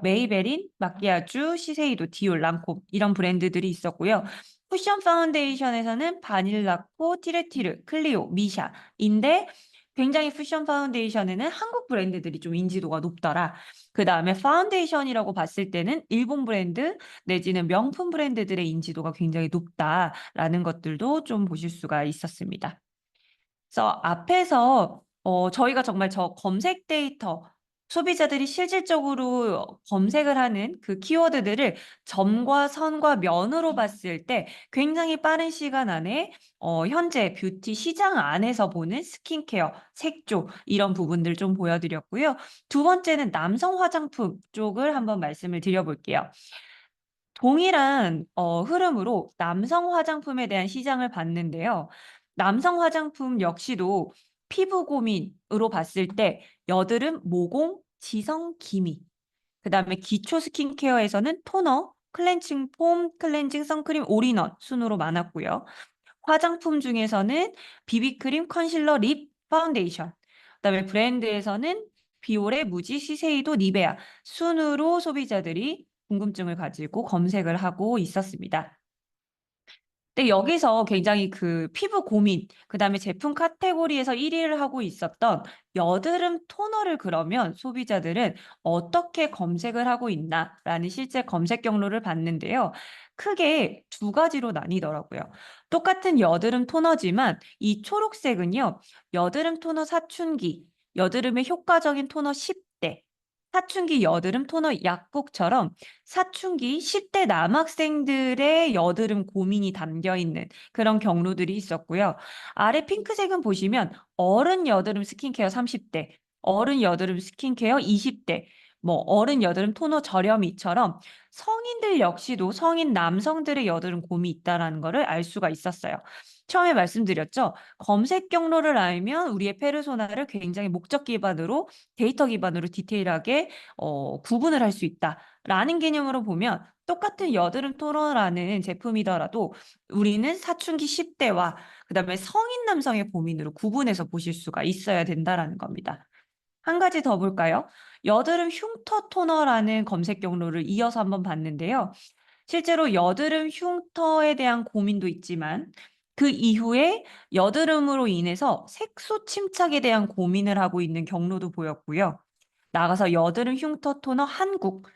메이베린, 마키아주, 시세이도, 디올, 랑콤 이런 브랜드들이 있었고요. 쿠션 파운데이션에서는 바닐라코, 티르티르, 클리오, 미샤인데 굉장히 쿠션 파운데이션에는 한국 브랜드들이 좀 인지도가 높더라. 그 다음에 파운데이션이라고 봤을 때는 일본 브랜드 내지는 명품 브랜드들의 인지도가 굉장히 높다라는 것들도 좀 보실 수가 있었습니다. 그래서 앞에서 저희가 정말 저 검색 데이터, 소비자들이 실질적으로 검색을 하는 그 키워드들을 점과 선과 면으로 봤을 때 굉장히 빠른 시간 안에 현재 뷰티 시장 안에서 보는 스킨케어, 색조 이런 부분들 좀 보여드렸고요. 두 번째는 남성 화장품 쪽을 한번 말씀을 드려볼게요. 동일한 흐름으로 남성 화장품에 대한 시장을 봤는데요. 남성 화장품 역시도 피부 고민으로 봤을 때 여드름, 모공, 지성, 기미. 그다음에 기초 스킨케어에서는 토너, 클렌징 폼, 클렌징 선크림, 올인원 순으로 많았고요. 화장품 중에서는 비비크림, 컨실러, 립, 파운데이션. 그다음에 브랜드에서는 비올의 무지, 시세이도, 니베아 순으로 소비자들이 궁금증을 가지고 검색을 하고 있었습니다. 근데 여기서 굉장히 그 피부 고민, 그다음에 제품 카테고리에서 1위를 하고 있었던 여드름 토너를 그러면 소비자들은 어떻게 검색을 하고 있나라는 실제 검색 경로를 봤는데요. 크게 두 가지로 나뉘더라고요. 똑같은 여드름 토너지만 이 초록색은요. 여드름 토너 사춘기, 여드름에 효과적인 토너 10대, 사춘기 여드름 토너 약국처럼 사춘기 10대 남학생들의 여드름 고민이 담겨 있는 그런 경로들이 있었고요. 아래 핑크색은 보시면 어른 여드름 스킨케어 30대, 어른 여드름 스킨케어 20대, 뭐 어른 여드름 토너 저렴이처럼 성인들 역시도 성인 남성들의 여드름 고민이 있다라는 것을 알 수가 있었어요. 처음에 말씀드렸죠. 검색 경로를 알면 우리의 페르소나를 굉장히 목적 기반으로 데이터 기반으로 디테일하게 구분을 할 수 있다. 라는 개념으로 보면 똑같은 여드름 토너라는 제품이더라도 우리는 사춘기 10대와 그다음에 성인 남성의 고민으로 구분해서 보실 수가 있어야 된다라는 겁니다. 한 가지 더 볼까요? 여드름 흉터 토너라는 검색 경로를 이어서 한번 봤는데요. 실제로 여드름 흉터에 대한 고민도 있지만 그 이후에 여드름으로 인해서 색소 침착에 대한 고민을 하고 있는 경로도 보였고요. 나가서 여드름 흉터 토너 한국,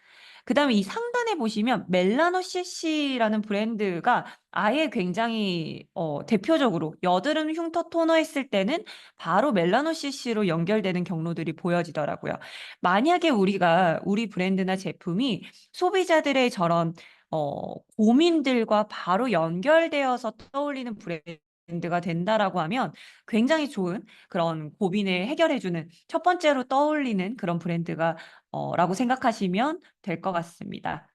그다음에 이 상단에 보시면 멜라노 CC라는 브랜드가 아예 굉장히 대표적으로 여드름 흉터 토너 했을 때는 바로 멜라노 CC로 연결되는 경로들이 보여지더라고요. 만약에 우리 브랜드나 제품이 소비자들의 저런 고민들과 바로 연결되어서 떠올리는 브랜드가 된다라고 하면 굉장히 좋은 그런 고민을 해결해주는 첫 번째로 떠올리는 그런 브랜드가 라고 생각하시면 될 것 같습니다.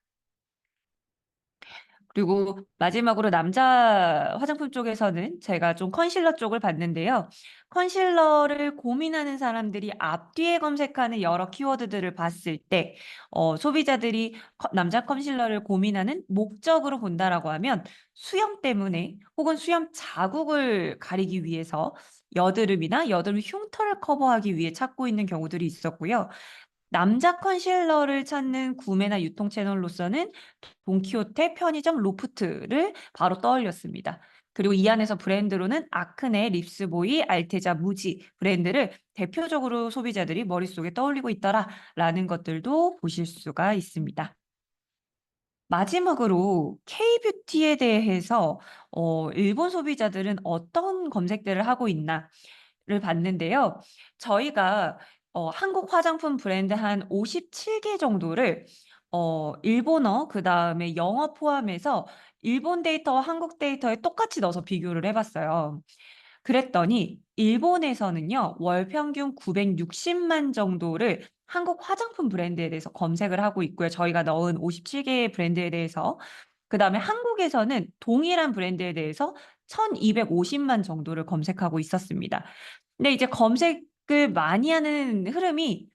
그리고 마지막으로 남자 화장품 쪽에서는 제가 좀 컨실러 쪽을 봤는데요. 컨실러를 고민하는 사람들이 앞뒤에 검색하는 여러 키워드들을 봤을 때, 소비자들이 남자 컨실러를 고민하는 목적으로 본다라고 하면 수염 때문에 혹은 수염 자국을 가리기 위해서 여드름이나 여드름 흉터를 커버하기 위해 찾고 있는 경우들이 있었고요. 남자 컨실러를 찾는 구매나 유통 채널로서는 돈키호테, 편의점, 로프트를 바로 떠올렸습니다. 그리고 이 안에서 브랜드로는 아크네, 립스보이, 알테자, 무지 브랜드를 대표적으로 소비자들이 머릿속에 떠올리고 있더라라는 것들도 보실 수가 있습니다. 마지막으로 K뷰티에 대해서 일본 소비자들은 어떤 검색들을 하고 있나를 봤는데요. 저희가 한국 화장품 브랜드 한 57개 정도를 일본어 그다음에 영어 포함해서 일본 데이터와 한국 데이터에 똑같이 넣어서 비교를 해봤어요. 그랬더니 일본에서는요, 월 평균 960만 정도를 한국 화장품 브랜드에 대해서 검색을 하고 있고요. 저희가 넣은 57개의 브랜드에 대해서. 그다음에 한국에서는 동일한 브랜드에 대해서 1250만 정도를 검색하고 있었습니다. 근데 이제 검색을 많이 하는 흐름이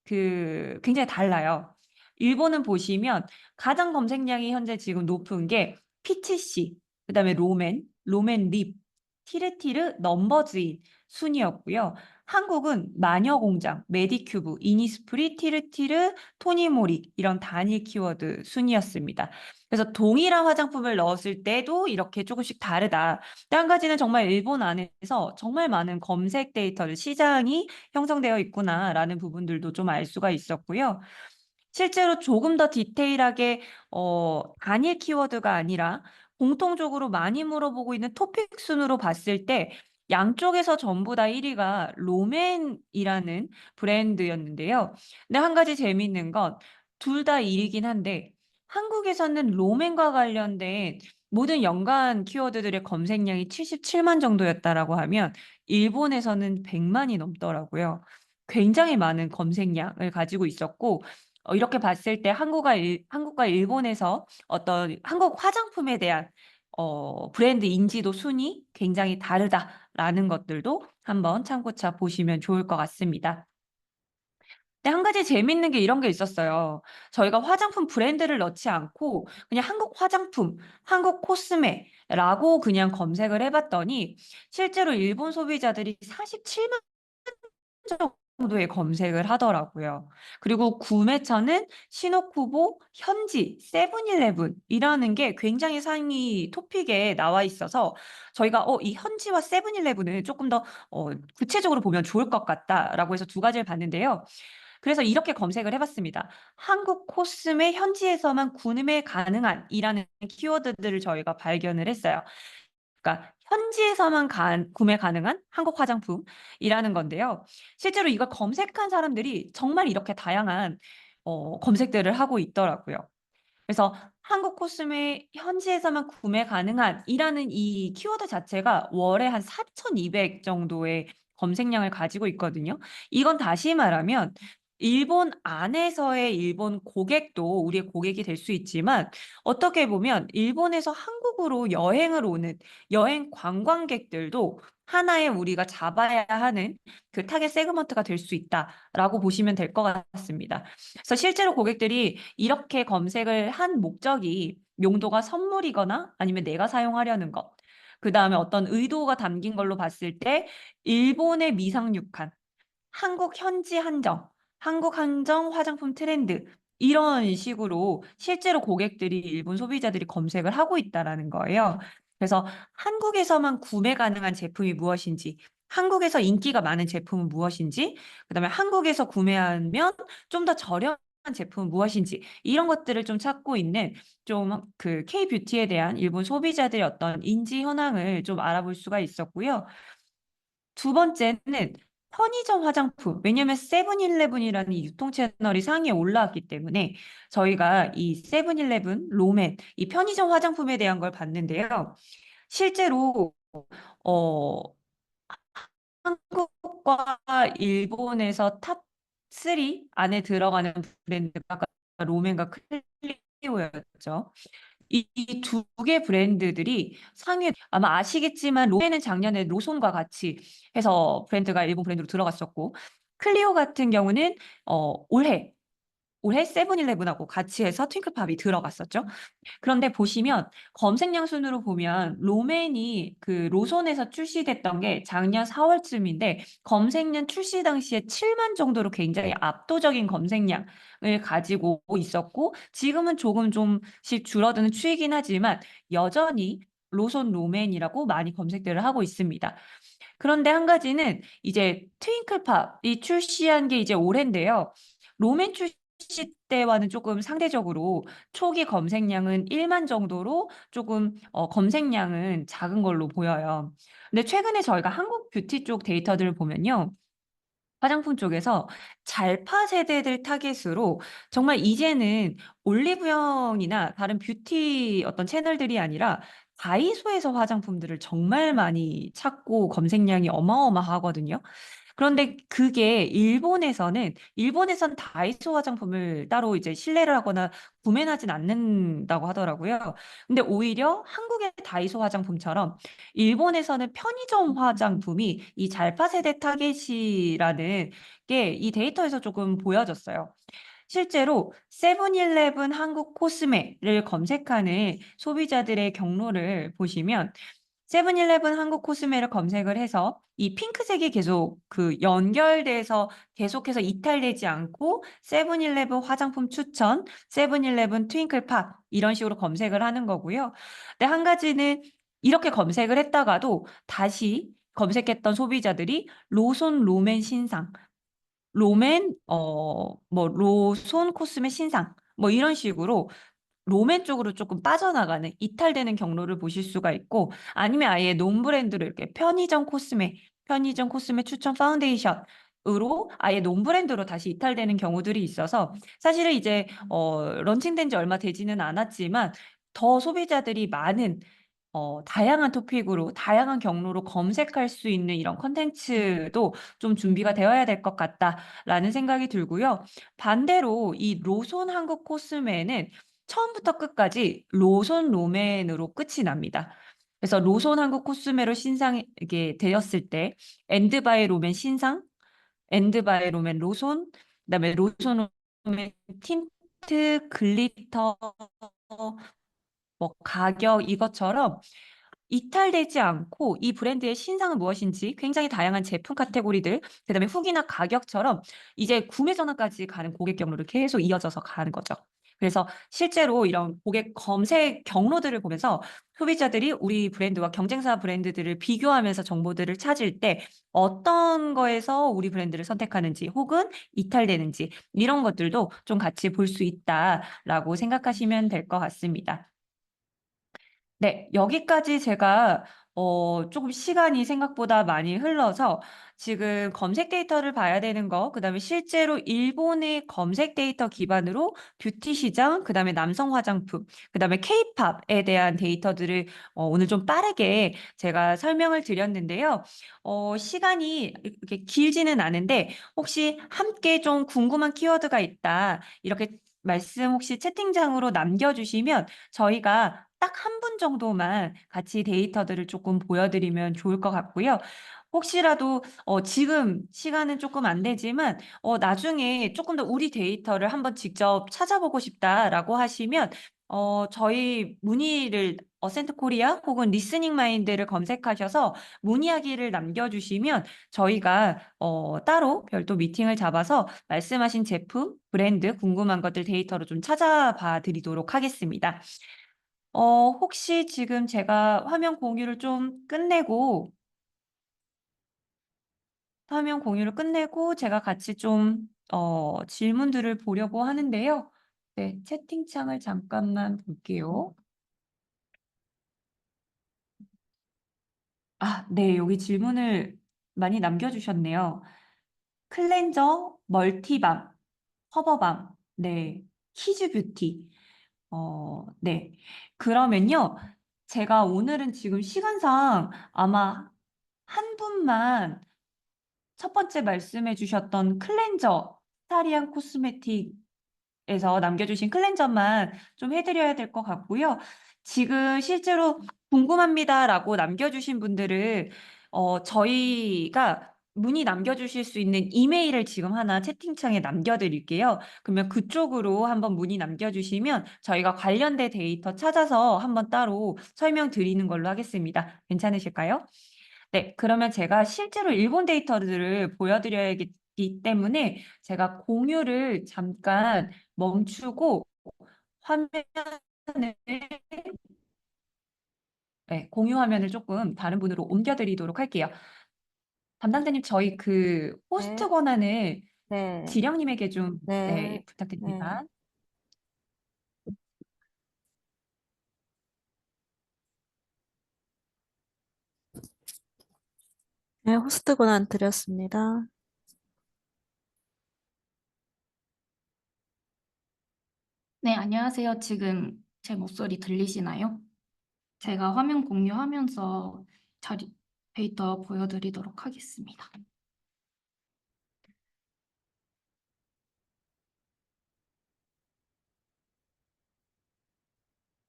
굉장히 달라요. 일본은 보시면 가장 검색량이 현재 지금 높은 게 피치씨, 그다음에 로맨 립, 티르티르, 넘버즈인 순이었고요. 한국은 마녀공장, 메디큐브, 이니스프리, 티르티르, 토니모리 이런 단일 키워드 순이었습니다. 그래서 동일한 화장품을 넣었을 때도 이렇게 조금씩 다르다. 한 가지는 정말 일본 안에서 정말 많은 검색 데이터를 시장이 형성되어 있구나라는 부분들도 좀 알 수가 있었고요. 실제로 조금 더 디테일하게 단일 키워드가 아니라 공통적으로 많이 물어보고 있는 토픽 순으로 봤을 때 양쪽에서 전부 다 1위가 롬앤이라는 브랜드였는데요. 근데 한 가지 재미있는 건 둘 다 1위긴 한데 한국에서는 롬앤과 관련된 모든 연간 키워드들의 검색량이 77만 정도였다라고 하면 일본에서는 100만이 넘더라고요. 굉장히 많은 검색량을 가지고 있었고 이렇게 봤을 때 한국과 일본에서 어떤 한국 화장품에 대한 브랜드 인지도 순위 굉장히 다르다라는 것들도 한번 참고차 보시면 좋을 것 같습니다. 근데 한 가지 재밌는 게 이런 게 있었어요. 저희가 화장품 브랜드를 넣지 않고 그냥 한국 화장품, 한국 코스메라고 그냥 검색을 해봤더니 실제로 일본 소비자들이 47만 정도의 검색을 하더라고요. 그리고 구매처는 시노쿠보, 현지, 세븐일레븐이라는 게 굉장히 상위 토픽에 나와 있어서 저희가 이 현지와 세븐일레븐을 조금 더 구체적으로 보면 좋을 것 같다라고 해서 두 가지를 봤는데요. 그래서 이렇게 검색을 해봤습니다. 한국 코스메 현지에서만 구매 가능한 이라는 키워드들을 저희가 발견을 했어요. 그러니까 현지에서만 구매 가능한 한국 화장품이라는 건데요. 실제로 이걸 검색한 사람들이 정말 이렇게 다양한 검색들을 하고 있더라고요. 그래서 한국 코스메 현지에서만 구매 가능한 이라는 이 키워드 자체가 월에 한 4,200 정도의 검색량을 가지고 있거든요. 이건 다시 말하면 일본 안에서의 일본 고객도 우리의 고객이 될 수 있지만 어떻게 보면 일본에서 한국으로 여행을 오는 여행 관광객들도 하나의 우리가 잡아야 하는 그 타겟 세그먼트가 될 수 있다라고 보시면 될 것 같습니다. 그래서 실제로 고객들이 이렇게 검색을 한 목적이 용도가 선물이거나 아니면 내가 사용하려는 것, 그 다음에 어떤 의도가 담긴 걸로 봤을 때 일본의 미상육한, 한국 현지 한정, 한국 한정 화장품 트렌드 이런 식으로 실제로 고객들이 일본 소비자들이 검색을 하고 있다라는 거예요. 그래서 한국에서만 구매 가능한 제품이 무엇인지, 한국에서 인기가 많은 제품은 무엇인지, 그다음에 한국에서 구매하면 좀 더 저렴한 제품은 무엇인지 이런 것들을 좀 찾고 있는 좀 그 K-뷰티에 대한 일본 소비자들의 어떤 인지 현황을 좀 알아볼 수가 있었고요. 두 번째는 편의점 화장품. 왜냐하면 세븐일레븐이라는 이 유통 채널이 상위에 올라왔기 때문에 저희가 이 세븐일레븐, 로맨, 이 편의점 화장품에 대한 걸 봤는데요. 실제로 어, 한국과 일본에서 탑 3 안에 들어가는 브랜드가 로맨과 클리오였죠. 이 두 개 브랜드들이 상위 아마 아시겠지만 로에는 작년에 로손과 같이 해서 브랜드가 일본 브랜드로 들어갔었고 클리오 같은 경우는 올해 세븐일레븐하고 같이 해서 트윙클팝이 들어갔었죠. 그런데 보시면 검색량 순으로 보면 로맨이 그 로손에서 출시됐던 게 작년 4월쯤인데 검색량 출시 당시에 7만 정도로 굉장히 압도적인 검색량을 가지고 있었고 지금은 조금 좀씩 줄어드는 추이긴 하지만 여전히 로손 로맨이라고 많이 검색들을 하고 있습니다. 그런데 한 가지는 이제 트윙클팝이 출시한 게 이제 올해인데요. 로맨 출시 때와는 조금 상대적으로 초기 검색량은 1만 정도로 조금 검색량은 작은 걸로 보여요. 근데 최근에 저희가 한국 뷰티 쪽 데이터들을 보면요. 화장품 쪽에서 잘파 세대들 타깃으로 정말 이제는 올리브영이나 다른 뷰티 어떤 채널들이 아니라 다이소에서 화장품들을 정말 많이 찾고 검색량이 어마어마하거든요. 그런데 그게 일본에선 다이소 화장품을 따로 이제 신뢰를 하거나 구매는 하진 않는다고 하더라고요. 근데 오히려 한국의 다이소 화장품처럼 일본에서는 편의점 화장품이 이 잘파 세대 타겟이라는 게 이 데이터에서 조금 보여졌어요. 실제로 세븐일레븐 한국 코스메를 검색하는 소비자들의 경로를 보시면 세븐일레븐 한국 코스메를 검색을 해서 이 핑크색이 계속 그 연결돼서 계속해서 이탈되지 않고 세븐일레븐 화장품 추천, 세븐일레븐 트윙클팝 이런 식으로 검색을 하는 거고요. 근데 한 가지는 이렇게 검색을 했다가도 다시 검색했던 소비자들이 로손 롬앤 신상, 롬앤 뭐 로손 코스메 신상 뭐 이런 식으로 로맨 쪽으로 조금 빠져나가는 이탈되는 경로를 보실 수가 있고 아니면 아예 논브랜드로 이렇게 편의점 코스메 추천 파운데이션으로 아예 논브랜드로 다시 이탈되는 경우들이 있어서 사실은 이제 런칭된 지 얼마 되지는 않았지만 더 소비자들이 많은 다양한 토픽으로 다양한 경로로 검색할 수 있는 이런 콘텐츠도 좀 준비가 되어야 될 것 같다라는 생각이 들고요. 반대로 이 로손 한국 코스메는 처음부터 끝까지 로손 로맨으로 끝이 납니다. 그래서 로손 한국 코스메로 신상이 되었을 때 엔드바이 로맨 신상, 엔드바이 로맨 로손, 그다음에 로손 로맨 틴트, 글리터, 뭐 가격 이것처럼 이탈되지 않고 이 브랜드의 신상은 무엇인지 굉장히 다양한 제품 카테고리들, 그다음에 후기나 가격처럼 이제 구매 전환까지 가는 고객 경로를 계속 이어져서 가는 거죠. 그래서 실제로 이런 고객 검색 경로들을 보면서 소비자들이 우리 브랜드와 경쟁사 브랜드들을 비교하면서 정보들을 찾을 때 어떤 거에서 우리 브랜드를 선택하는지 혹은 이탈되는지 이런 것들도 좀 같이 볼 수 있다라고 생각하시면 될 것 같습니다. 네, 여기까지 제가 조금 시간이 생각보다 많이 흘러서 지금 검색 데이터를 봐야 되는 거, 그다음에 실제로 일본의 검색 데이터 기반으로 뷰티 시장, 그다음에 남성 화장품, 그다음에 케이팝에 대한 데이터들을 오늘 좀 빠르게 제가 설명을 드렸는데요. 시간이 이렇게 길지는 않은데 혹시 함께 좀 궁금한 키워드가 있다. 이렇게 말씀 혹시 채팅창으로 남겨주시면 저희가 딱 한 분 정도만 같이 데이터들을 조금 보여드리면 좋을 것 같고요. 혹시라도 지금 시간은 조금 안 되지만 나중에 조금 더 우리 데이터를 한번 직접 찾아보고 싶다라고 하시면 저희 문의를 어센트 코리아 혹은 리스닝 마인드를 검색하셔서 문의하기를 남겨주시면 저희가 따로 별도 미팅을 잡아서 말씀하신 제품, 브랜드 궁금한 것들 데이터로 좀 찾아봐 드리도록 하겠습니다. 혹시 지금 제가 화면 공유를 끝내고 제가 같이 좀 질문들을 보려고 하는데요. 네, 채팅창을 잠깐만 볼게요. 아, 네, 여기 질문을 많이 남겨주셨네요. 클렌저, 멀티밤, 커버밤, 네, 키즈 뷰티. 네. 그러면요, 제가 오늘은 지금 시간상 아마 한 분만 첫 번째 말씀해 주셨던 클렌저, 스타리안 코스메틱에서 남겨주신 클렌저만 좀 해드려야 될 것 같고요. 지금 실제로 궁금합니다라고 남겨주신 분들은 저희가 문의 남겨주실 수 있는 이메일을 지금 하나 채팅창에 남겨드릴게요. 그러면 그쪽으로 한번 문의 남겨주시면 저희가 관련된 데이터 찾아서 한번 따로 설명드리는 걸로 하겠습니다. 괜찮으실까요? 네, 그러면 제가 실제로 일본 데이터들을 보여드려야겠기 때문에 제가 공유를 잠깐 멈추고 화면을, 네, 공유 화면을 조금 다른 분으로 옮겨드리도록 할게요. 담당자님, 저희 그 호스트 네, 권한을 네, 지령님에게 좀, 네, 네, 네. 부탁드립니다. 네, 호스트 권한 드렸습니다. 네, 안녕하세요. 지금 제 목소리 들리시나요? 제가 화면 공유하면서 자리, 데이터 보여드리도록 하겠습니다.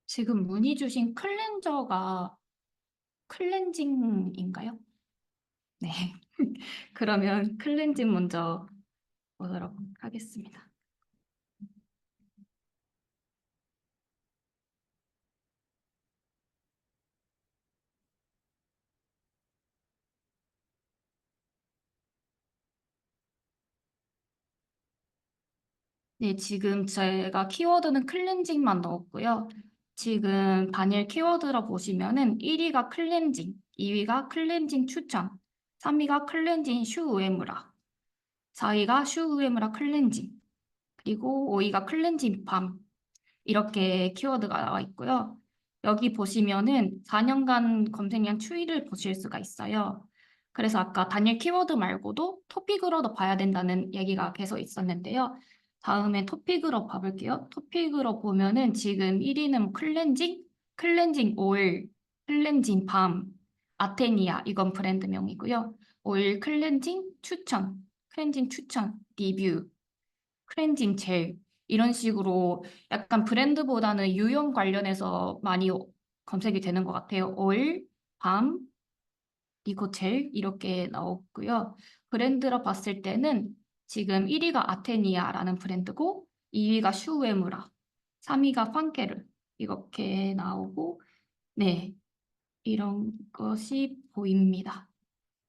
지금 문의 주신 클렌저가 클렌징인가요? 네. 그러면 클렌징 먼저 보도록 하겠습니다. 네, 지금 제가 키워드는 클렌징만 넣었고요. 지금 단일 키워드로 보시면은 1위가 클렌징, 2위가 클렌징 추천, 3위가 클렌징 슈 우에무라, 4위가 슈 우에무라 클렌징, 그리고 5위가 클렌징 밤. 이렇게 키워드가 나와 있고요. 여기 보시면은 4년간 검색량 추이를 보실 수가 있어요. 그래서 아까 단일 키워드 말고도 토픽으로도 봐야 된다는 얘기가 계속 있었는데요. 다음에 토픽으로 봐볼게요. 토픽으로 보면은 지금 1위는 클렌징, 클렌징 오일, 클렌징 밤, 아테니아 이건 브랜드명이고요. 오일 클렌징 추천, 클렌징 추천, 리뷰, 클렌징 젤 이런 식으로 약간 브랜드보다는 유형 관련해서 많이 검색이 되는 것 같아요. 오일, 밤, 그리고 젤 이렇게 나오고요. 브랜드로 봤을 때는 지금 1위가 아테니아라는 브랜드고 2위가 슈우에무라, 3위가 판케르 이렇게 나오고 네, 이런 것이 보입니다.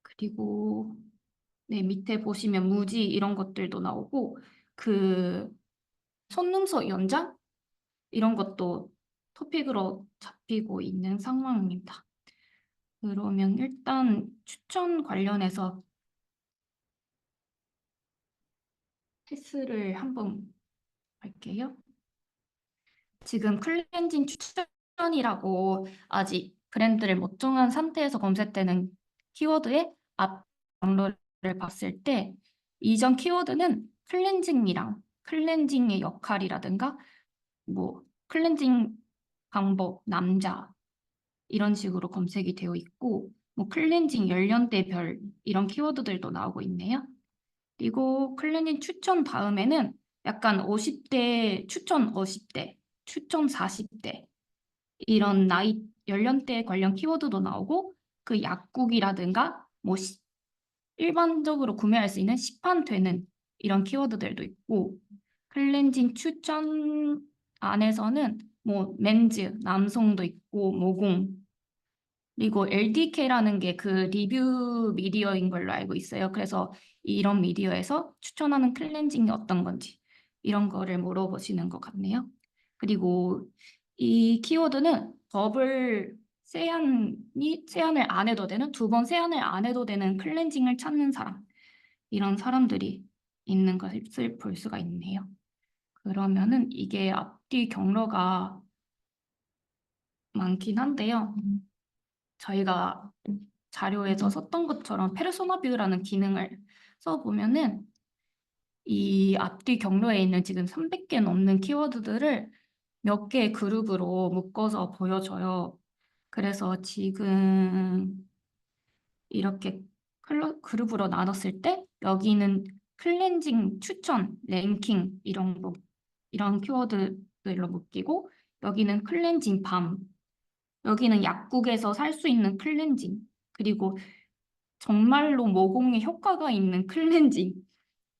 그리고 네, 밑에 보시면 무지 이런 것들도 나오고 그 손능소 연장 이런 것도 토픽으로 잡히고 있는 상황입니다. 그러면 일단 추천 관련해서 테스트를 한번 할게요. 지금 클렌징 추천이라고 아직 브랜드를 못 정한 상태에서 검색되는 키워드의 앞 경로를 봤을 때 이전 키워드는 클렌징이랑 클렌징의 역할이라든가 뭐 클렌징 방법, 남자 이런 식으로 검색이 되어 있고 뭐 클렌징 연령대별 이런 키워드들도 나오고 있네요. 그리고 클렌징 추천 다음에는 약간 50대, 추천 50대, 추천 40대 이런 나이 연령대 관련 키워드도 나오고 그 약국이라든가 뭐 일반적으로 구매할 수 있는 시판되는 이런 키워드들도 있고 클렌징 추천 안에서는 뭐 맨즈, 남성도 있고 모공 그리고 LDK라는 게 그 리뷰 미디어인 걸로 알고 있어요. 그래서 이런 미디어에서 추천하는 클렌징이 어떤 건지 이런 거를 물어보시는 것 같네요. 그리고 이 키워드는 더블 세안을 안 해도 되는, 2번 세안을 안 해도 되는 클렌징을 찾는 사람, 이런 사람들이 있는 것을 볼 수가 있네요. 그러면은 이게 앞뒤 경로가 많긴 한데요. 저희가 자료에서 썼던 것처럼 페르소나 뷰라는 기능을 써보면은 이 앞뒤 경로에 있는 지금 300개 넘는 키워드들을 몇 개의 그룹으로 묶어서 보여줘요. 그래서 지금 이렇게 그룹으로 나눴을 때 여기는 클렌징, 추천, 랭킹 이런 키워드들로 묶이고 여기는 클렌징 밤, 여기는 약국에서 살 수 있는 클렌징, 그리고 정말로 모공에 효과가 있는 클렌징,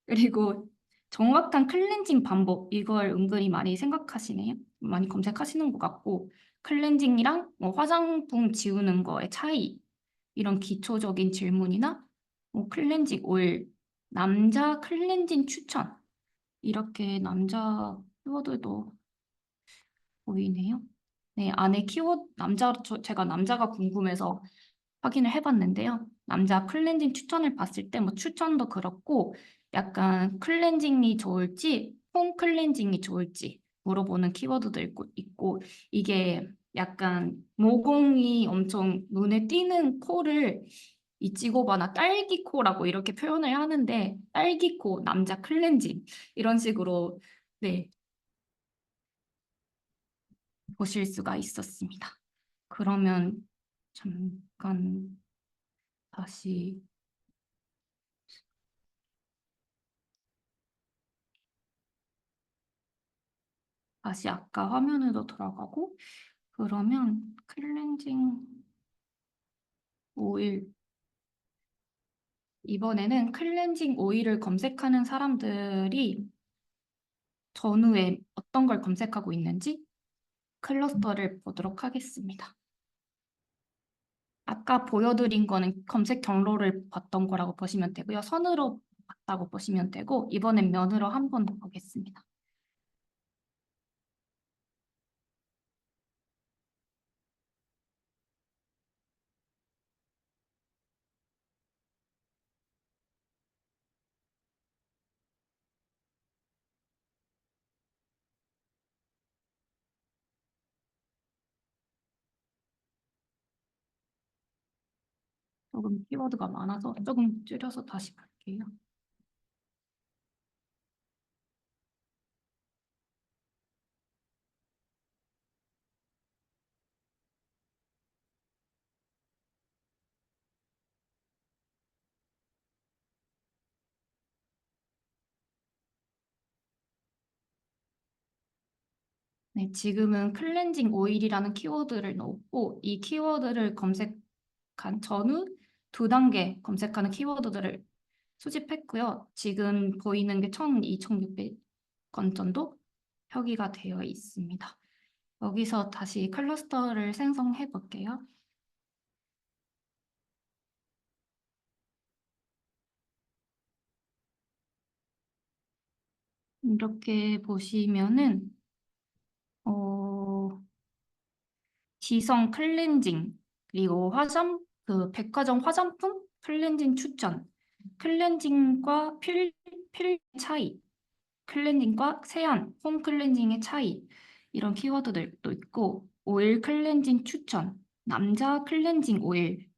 그리고 정확한 클렌징 방법, 이걸 은근히 많이 생각하시네요. 많이 검색하시는 것 같고, 클렌징이랑 뭐 화장품 지우는 거의 차이, 이런 기초적인 질문이나 뭐 클렌징 오일, 남자 클렌징 추천, 이렇게 남자 키워드도 보이네요. 네, 안에 키워드, 제가 남자가 궁금해서 확인을 해봤는데요. 남자 클렌징 추천을 봤을 때 뭐 추천도 그렇고 약간 클렌징이 좋을지 폼 클렌징이 좋을지 물어보는 키워드도 있고 이게 약간 모공이 엄청 눈에 띄는 코를 이 찍어봐나 딸기코라고 이렇게 표현을 하는데 딸기코 남자 클렌징 이런 식으로 네 보실 수가 있었습니다. 그러면 잠깐 다시 아까 화면으로 돌아가고 그러면 클렌징 오일 이번에는 클렌징 오일을 검색하는 사람들이 전후에 어떤 걸 검색하고 있는지 클러스터를 보도록 하겠습니다. 아까 보여드린 거는 검색 경로를 봤던 거라고 보시면 되고요. 선으로 봤다고 보시면 되고 이번엔 면으로 한 번 더 보겠습니다. 조금 키워드가 많아서 조금 줄여서 다시 갈게요. 네, 지금은 클렌징 오일이라는 키워드를 넣었고 이 키워드를 검색한 전후 2단계 검색하는 키워드들을 수집했고요. 지금 보이는 게 12,600건 정도 표기가 되어 있습니다. 여기서 다시 클러스터를 생성해 볼게요. 이렇게 보시면은 지성 클렌징, 그리고 백화점 화장품 클렌징 추천, 클렌징과 필 차이, 클렌징과 세안, 폼 클렌징의 차이, 이런 키워드들도 있고, 오일 클렌징 추천, 남자 클렌징 오일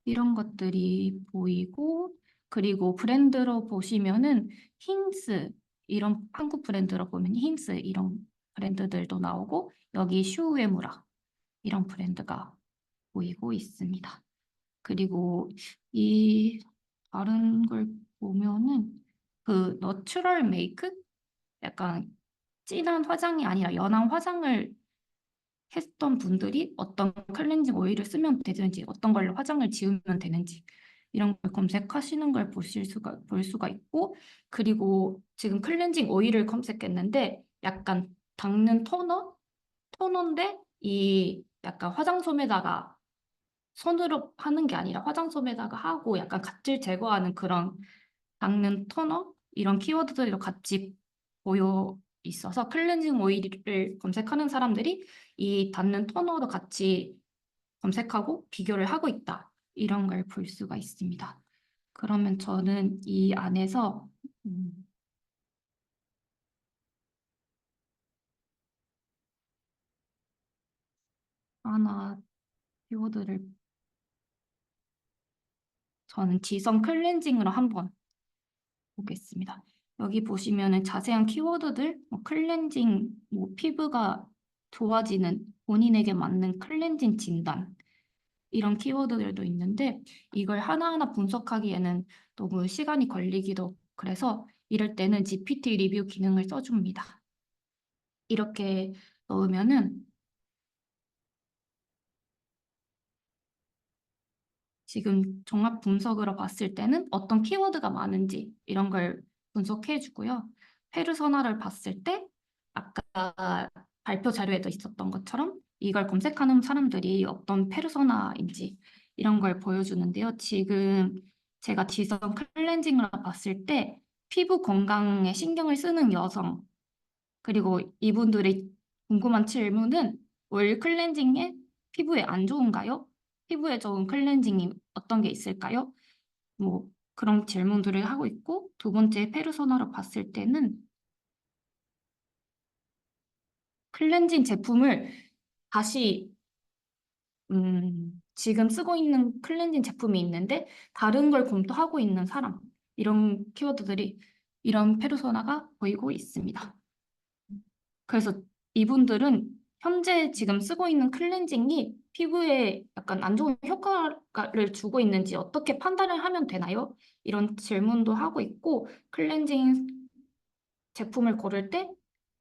이런 것들이 보이고 그리고 브랜드로 보시면은 힌스 이런 한국 브랜드로 보면 힌스 이런 브랜드들도 나오고 여기 슈우에무라 이런 브랜드가 보이고 있습니다. 그리고 이 다른 걸 보면은 그 너튜럴 메이크 약간 진한 화장이 아니라 연한 화장을 했던 분들이 어떤 클렌징 오일을 쓰면 되는지, 어떤 걸로 화장을 지우면 되는지 이런 걸 검색하시는 걸 볼 수가 있고, 그리고 지금 클렌징 오일을 검색했는데 약간 닦는 토너인데 이 약간 화장솜에다가 손으로 하는 게 아니라 화장솜에다가 하고 약간 각질 제거하는 그런 닦는 토너 이런 키워드들로 같이 보여 있어서 클렌징 오일을 검색하는 사람들이 이 닿는 토너도 같이 검색하고 비교를 하고 있다. 이런 걸 볼 수가 있습니다. 그러면 저는 이 안에서 하나 키워드를 저는 지성 클렌징으로 한번 보겠습니다. 여기 보시면은 자세한 키워드들, 뭐 클렌징, 뭐 피부가 좋아지는 본인에게 맞는 클렌징 진단 이런 키워드들도 있는데 이걸 하나하나 분석하기에는 너무 시간이 걸리기도 그래서 이럴 때는 GPT 리뷰 기능을 써줍니다. 이렇게 넣으면은 지금 종합 분석으로 봤을 때는 어떤 키워드가 많은지 이런 걸 분석해 주고요. 페르소나를 봤을 때 아까 발표 자료에도 있었던 것처럼 이걸 검색하는 사람들이 어떤 페르소나인지 이런 걸 보여주는데요. 지금 제가 지성 클렌징을 봤을 때 피부 건강에 신경을 쓰는 여성 그리고 이분들의 궁금한 질문은 오일 클렌징에 피부에 안 좋은가요? 피부에 좋은 클렌징이 어떤 게 있을까요? 뭐 그런 질문들을 하고 있고 두 번째 페르소나로 봤을 때는 클렌징 제품을 다시 지금 쓰고 있는 클렌징 제품이 있는데 다른 걸 검토하고 있는 사람 이런 키워드들이 이런 페르소나가 보이고 있습니다. 그래서 이분들은 현재 지금 쓰고 있는 클렌징이 피부에 약간 안 좋은 효과를 주고 있는지 어떻게 판단을 하면 되나요? 이런 질문도 하고 있고 클렌징 제품을 고를 때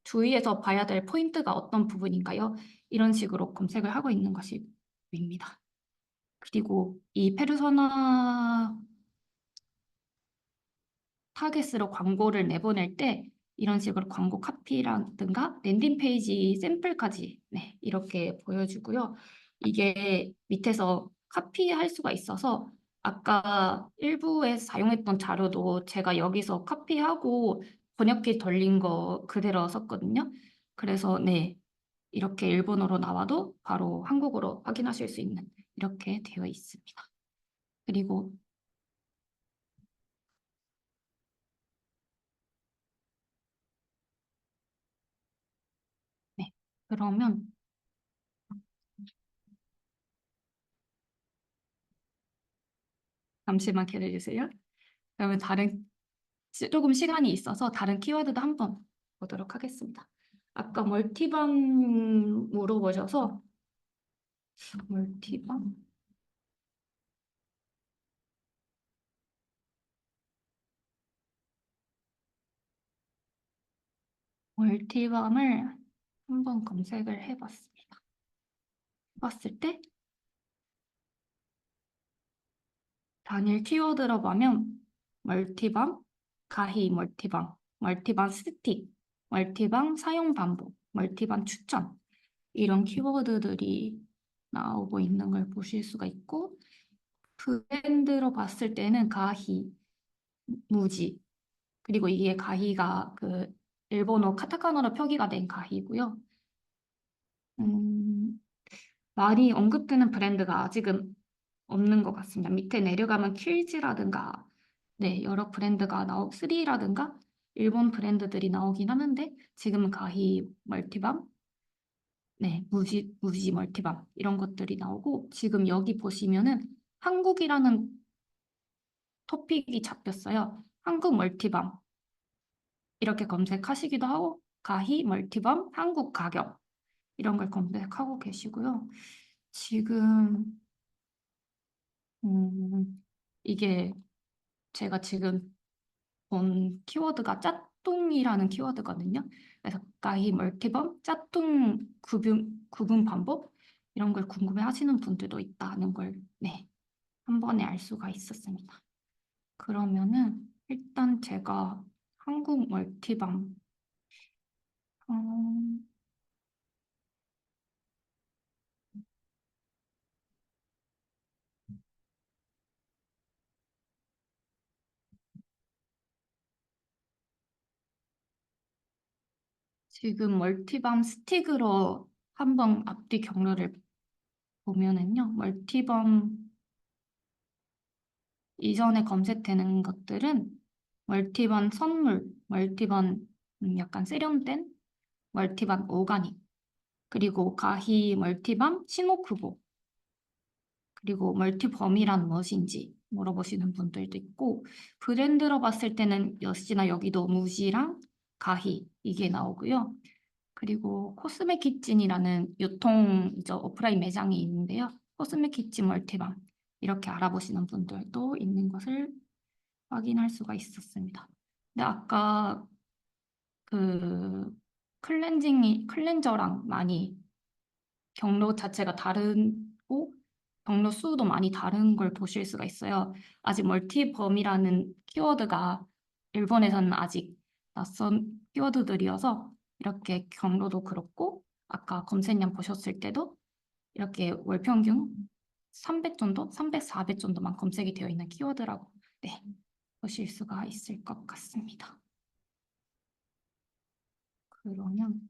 주의해서 봐야 될 포인트가 어떤 부분인가요? 이런 식으로 검색을 하고 있는 것이 보입니다. 그리고 이 페르소나 타겟으로 광고를 내보낼 때 이런 식으로 광고 카피라든가 랜딩 페이지 샘플까지 네, 이렇게 보여주고요. 이게 밑에서 카피할 수가 있어서 아까 일부에 사용했던 자료도 제가 여기서 카피하고 번역기 돌린 거 그대로 썼거든요. 그래서 네, 이렇게 일본어로 나와도 바로 한국어로 확인하실 수 있는 이렇게 되어 있습니다. 그리고 네, 그러면 잠시만 기다려주세요. 그러면 조금 시간이 있어서 다른 키워드도 한번 보도록 하겠습니다. 아까 멀티밤 물어보셔서 멀티밤? 멀티밤을 한번 검색을 해봤습니다. 봤을 때 단일 키워드로 보면 멀티밤, 가히 멀티밤, 멀티밤 스틱, 멀티밤 사용 반복, 멀티밤 추천 이런 키워드들이 나오고 있는 걸 보실 수가 있고 브랜드로 봤을 때는 가히, 무지 그리고 이게 가히가 그 일본어 카타카나로 표기가 된 가히고요. 음, 많이 언급되는 브랜드가 아직은 없는 것 같습니다. 밑에 내려가면 킬즈라든가 네, 여러 브랜드가 3라든가 일본 브랜드들이 나오긴 하는데 지금은 가히 멀티밤 네, 무지 멀티밤 이런 것들이 나오고 지금 여기 보시면은 한국이라는 토픽이 잡혔어요. 한국 멀티밤 이렇게 검색하시기도 하고 가히 멀티밤 한국 가격 이런 걸 검색하고 계시고요. 지금 이게 제가 지금 본 키워드가 짝퉁이라는 키워드거든요. 그래서 가히 멀티밤 짝퉁 구분 반복 이런 걸 궁금해 하시는 분들도 있다는 걸 네, 한 번에 알 수가 있었습니다. 그러면은 일단 제가 한국 멀티밤 어, 지금 멀티밤 스틱으로 한번 앞뒤 경로를 보면은요. 멀티밤 이전에 검색되는 것들은 멀티밤 선물, 멀티밤 약간 세련된, 멀티밤 오가닉, 그리고 가히 멀티밤 시모쿠보, 그리고 멀티밤이란 무엇인지 물어보시는 분들도 있고 브랜드로 봤을 때는 역시나 여기도 무지랑 가히 이게 나오고요. 그리고 코스메 키친이라는 유통 오프라인 매장이 있는데요. 코스메 키친 멀티밤 이렇게 알아보시는 분들도 있는 것을 확인할 수가 있었습니다. 근데 아까 그 클렌저랑 많이 경로 자체가 다르고 경로 수도 많이 다른 걸 보실 수가 있어요. 아직 멀티범이라는 키워드가 일본에서는 아직 낯선 키워드들이어서 이렇게 경로도 그렇고 아까 검색량 보셨을 때도 이렇게 월 평균 300 정도, 300, 400 정도만 검색이 되어 있는 키워드라고 네, 보실 수가 있을 것 같습니다. 그러면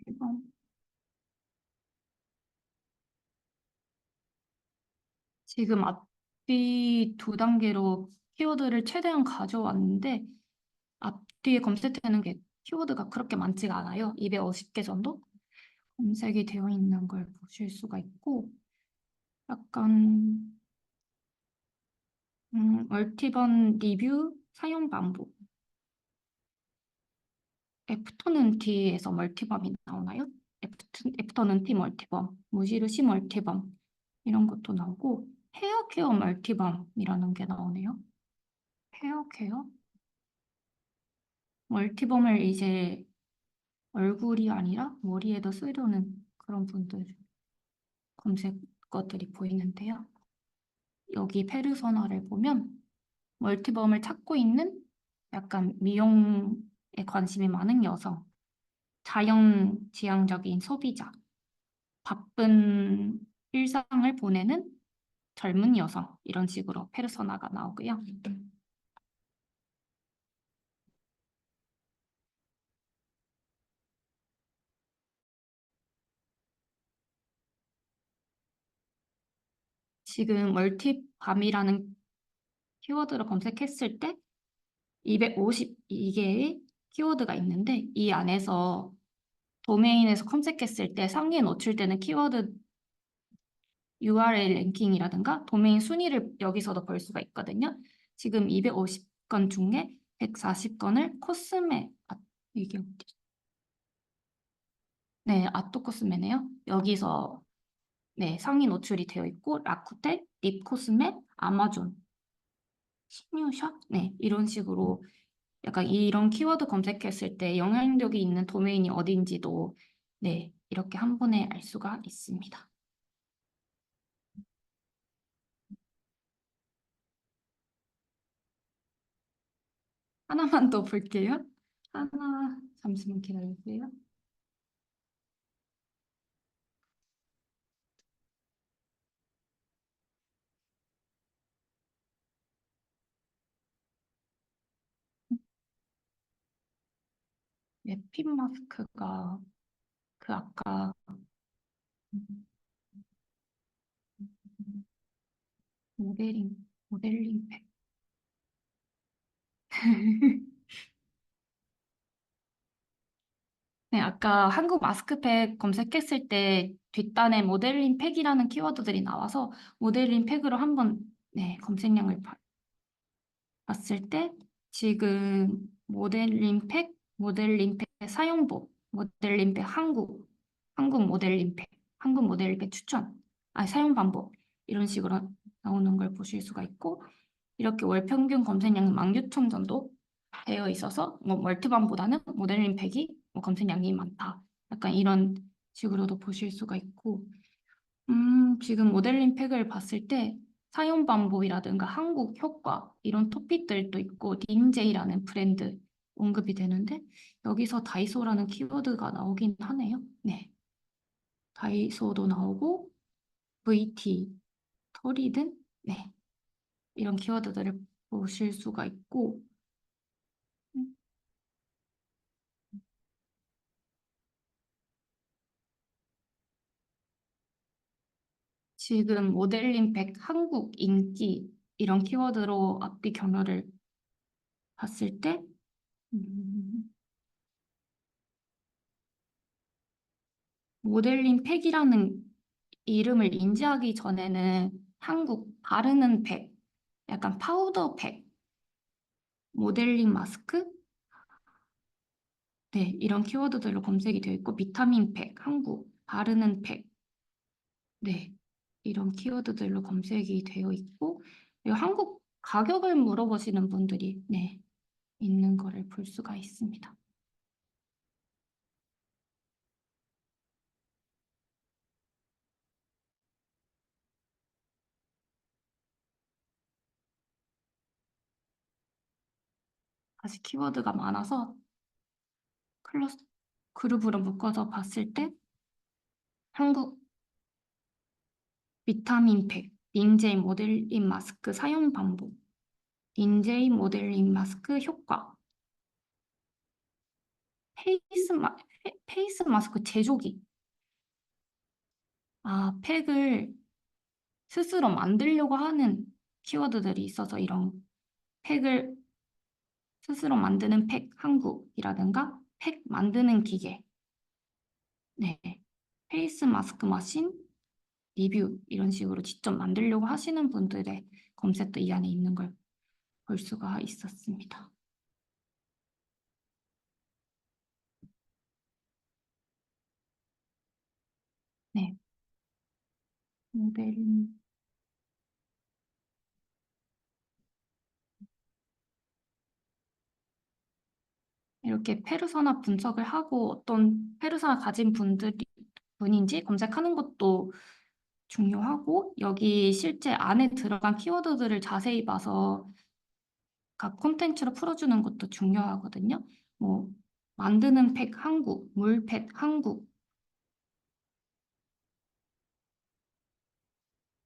이번 지금 앞뒤 두 단계로 키워드를 최대한 가져왔는데 앞뒤에 검색되는 게 키워드가 그렇게 많지가 않아요. 250개 정도 검색이 되어 있는 걸 보실 수가 있고 약간 멀티번 리뷰 사용 반복 애프터눈 티에서 멀티밤이 나오나요? 애프터눈 티 멀티밤, 무지르시 멀티밤 이런 것도 나오고 헤어 케어 멀티밤이라는 게 나오네요. 헤어 케어? 멀티밤을 이제 얼굴이 아니라 머리에도 쓰려는 그런 분들 검색 것들이 보이는데요. 여기 페르소나를 보면 멀티밤을 찾고 있는 약간 미용에 관심이 많은 여성, 자연지향적인 소비자, 바쁜 일상을 보내는 젊은 여성 이런 식으로 페르소나가 나오고요. 지금 멀티밤이라는 키워드를 검색했을 때 252개의 키워드가 있는데 이 안에서 도메인에서 검색했을 때 상위에 노출되는 키워드 URL 랭킹이라든가 도메인 순위를 여기서도 볼 수가 있거든요. 지금 250건 중에 140건을 이게 어디지? 네, 아토코스메네요. 여기서 네, 상위 노출이 되어 있고 라쿠테, 립코스메, 아마존, 신유샵 네, 이런 식으로 약간 이런 키워드 검색했을 때 영향력이 있는 도메인이 어딘지도 네, 이렇게 한 번에 알 수가 있습니다. 하나만 더 볼게요. 잠시만 기다려주세요. 핀 마스크가 그 아까 모델링 팩. 네, 아까 한국 마스크팩 검색했을 때 뒷단에 모델링 팩이라는 키워드들이 나와서 모델링 팩으로 한번 네, 검색량을 봤을 때 지금 모델링 팩 사용법, 모델링 팩 한국 모델링 팩, 한국 모델링 팩 추천, 사용 방법 이런 식으로 나오는 걸 보실 수가 있고 이렇게 월 평균 검색량이 16,000 정도 되어 있어서 뭐 멀티밤보다는 모델링 팩이 뭐 검색량이 많다. 약간 이런 식으로도 보실 수가 있고 지금 모델링 팩을 봤을 때 사용 방법이라든가 한국 효과 이런 토픽들도 있고 닌제이라는 브랜드 언급이 되는데 여기서 다이소라는 키워드가 나오긴 하네요. 네, 다이소도 나오고 VT, 터리든 네, 이런 키워드들을 보실 수가 있고 음, 지금 모델링 팩 한국 인기 이런 키워드로 앞뒤 경로를 봤을 때 음, 모델링 팩이라는 이름을 인지하기 전에는 한국 바르는 팩, 약간 파우더 팩, 모델링 마스크, 네, 이런 키워드들로 검색이 되어 있고 비타민 팩, 한국 바르는 팩, 네, 이런 키워드들로 검색이 되어 있고 그리고 한국 가격을 물어보시는 분들이 네, 있는 거를 볼 수가 있습니다. 아직 키워드가 많아서 클러스 그룹으로 묶어서 봤을 때 한국 비타민 팩, 닌제이 모델링 마스크 사용 방법, 닌제이 모델링 마스크 효과, 페이스 마스크 제조기. 팩을 스스로 만들려고 하는 키워드들이 있어서 이런 팩을 스스로 만드는 팩 한국이라든가 팩 만드는 기계, 네, 페이스 마스크 머신, 리뷰 이런 식으로 직접 만들려고 하시는 분들의 검색도 이 안에 있는 걸 볼 수가 있었습니다. 네, 모델링. 이렇게 페르소나 분석을 하고 어떤 페르소나 가진 분인지 검색하는 것도 중요하고 여기 실제 안에 들어간 키워드들을 자세히 봐서 각 콘텐츠로 풀어주는 것도 중요하거든요. 뭐 만드는 팩 한국, 물팩 한국,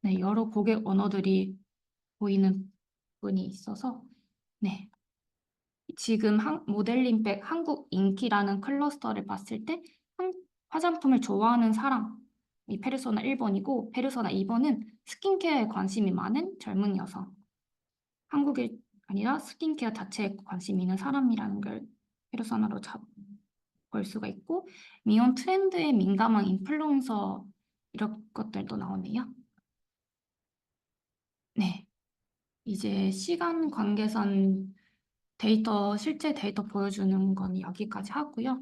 네, 여러 고객 언어들이 보이는 부분이 있어서 네, 지금 모델링백 한국 인기라는 클러스터를 봤을 때 화장품을 좋아하는 사람이 페르소나 1번이고 페르소나 2번은 스킨케어에 관심이 많은 젊은 여성. 한국이 아니라 스킨케어 자체에 관심이 있는 사람이라는 걸 페르소나로 볼 수가 있고 미혼 트렌드에 민감한 인플루언서 이런 것들도 나오네요. 네, 이제 시간 관계상 실제 데이터 보여주는 건 여기까지 하고요.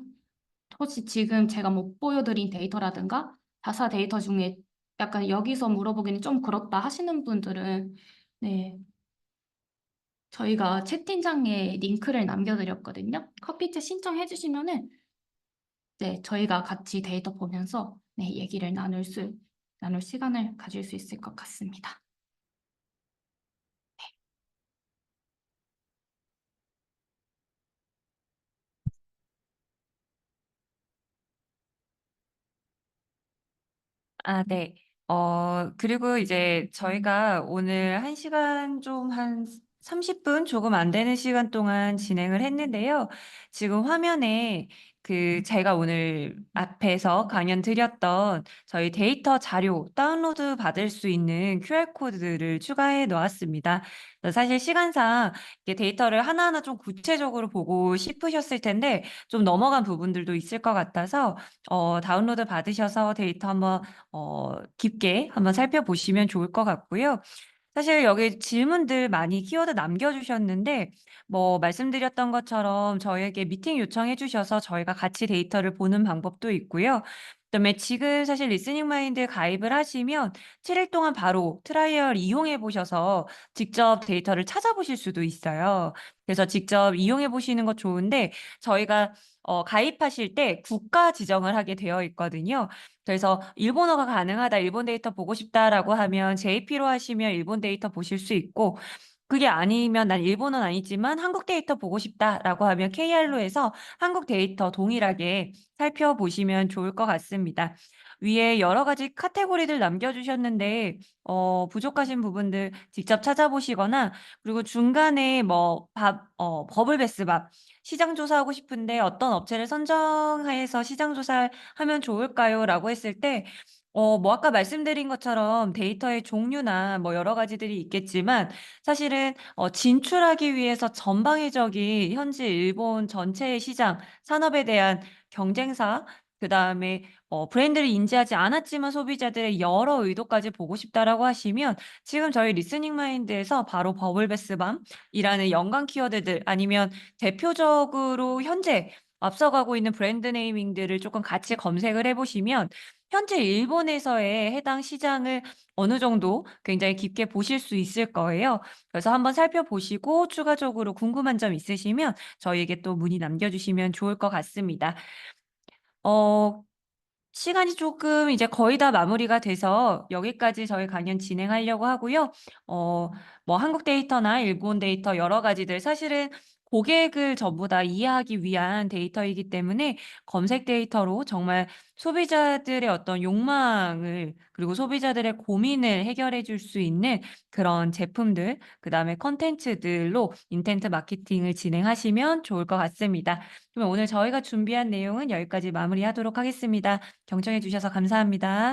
혹시 지금 제가 못 보여드린 데이터라든가 자사 데이터 중에 약간 여기서 물어보기는 좀 그렇다 하시는 분들은 네, 저희가 채팅창에 링크를 남겨드렸거든요. 커피챗 신청해 주시면은 네, 저희가 같이 데이터 보면서 네, 얘기를 나눌 시간을 가질 수 있을 것 같습니다. 네. 그리고 이제 저희가 오늘 1시간 좀 한 30분 조금 안 되는 시간 동안 진행을 했는데요. 지금 화면에 제가 오늘 앞에서 강연 드렸던 저희 데이터 자료 다운로드 받을 수 있는 QR코드를 추가해 놓았습니다. 사실 시간상 이게 데이터를 하나하나 좀 구체적으로 보고 싶으셨을 텐데 좀 넘어간 부분들도 있을 것 같아서 다운로드 받으셔서 데이터 한번 깊게 한번 살펴보시면 좋을 것 같고요. 사실 여기 질문들 많이 키워드 남겨주셨는데, 말씀드렸던 것처럼 저희에게 미팅 요청해 주셔서 저희가 같이 데이터를 보는 방법도 있고요. 그다음에 지금 사실 리스닝 마인드 가입을 하시면 7일 동안 바로 트라이얼 이용해 보셔서 직접 데이터를 찾아보실 수도 있어요. 그래서 직접 이용해 보시는 거 좋은데, 저희가 가입하실 때 국가 지정을 하게 되어 있거든요. 그래서 일본어가 가능하다, 일본 데이터 보고 싶다라고 하면 JP로 하시면 일본 데이터 보실 수 있고, 그게 아니면 난 일본어는 아니지만 한국 데이터 보고 싶다라고 하면 KR로 해서 한국 데이터 동일하게 살펴보시면 좋을 것 같습니다. 위에 여러 가지 카테고리들 남겨주셨는데, 부족하신 부분들 직접 찾아보시거나, 그리고 중간에 버블베스밥, 시장 조사하고 싶은데 어떤 업체를 선정해서 시장 조사를 하면 좋을까요? 라고 했을 때, 아까 말씀드린 것처럼 데이터의 종류나 여러 가지들이 있겠지만, 사실은 진출하기 위해서 전방위적인 현지 일본 전체의 시장, 산업에 대한 경쟁사, 그다음에 브랜드를 인지하지 않았지만 소비자들의 여러 의도까지 보고 싶다라고 하시면 지금 저희 리스닝 마인드에서 바로 버블베스밤이라는 연관 키워드들 아니면 대표적으로 현재 앞서가고 있는 브랜드 네이밍들을 조금 같이 검색을 해보시면 현재 일본에서의 해당 시장을 어느 정도 굉장히 깊게 보실 수 있을 거예요. 그래서 한번 살펴보시고 추가적으로 궁금한 점 있으시면 저희에게 또 문의 남겨주시면 좋을 것 같습니다. 어, 시간이 조금 이제 거의 다 마무리가 돼서 여기까지 저희 강연 진행하려고 하고요. 한국 데이터나 일본 데이터 여러 가지들 사실은 고객을 전부 다 이해하기 위한 데이터이기 때문에 검색 데이터로 정말 소비자들의 어떤 욕망을 그리고 소비자들의 고민을 해결해 줄 수 있는 그런 제품들, 그다음에 컨텐츠들로 인텐트 마케팅을 진행하시면 좋을 것 같습니다. 그러면 오늘 저희가 준비한 내용은 여기까지 마무리하도록 하겠습니다. 경청해 주셔서 감사합니다.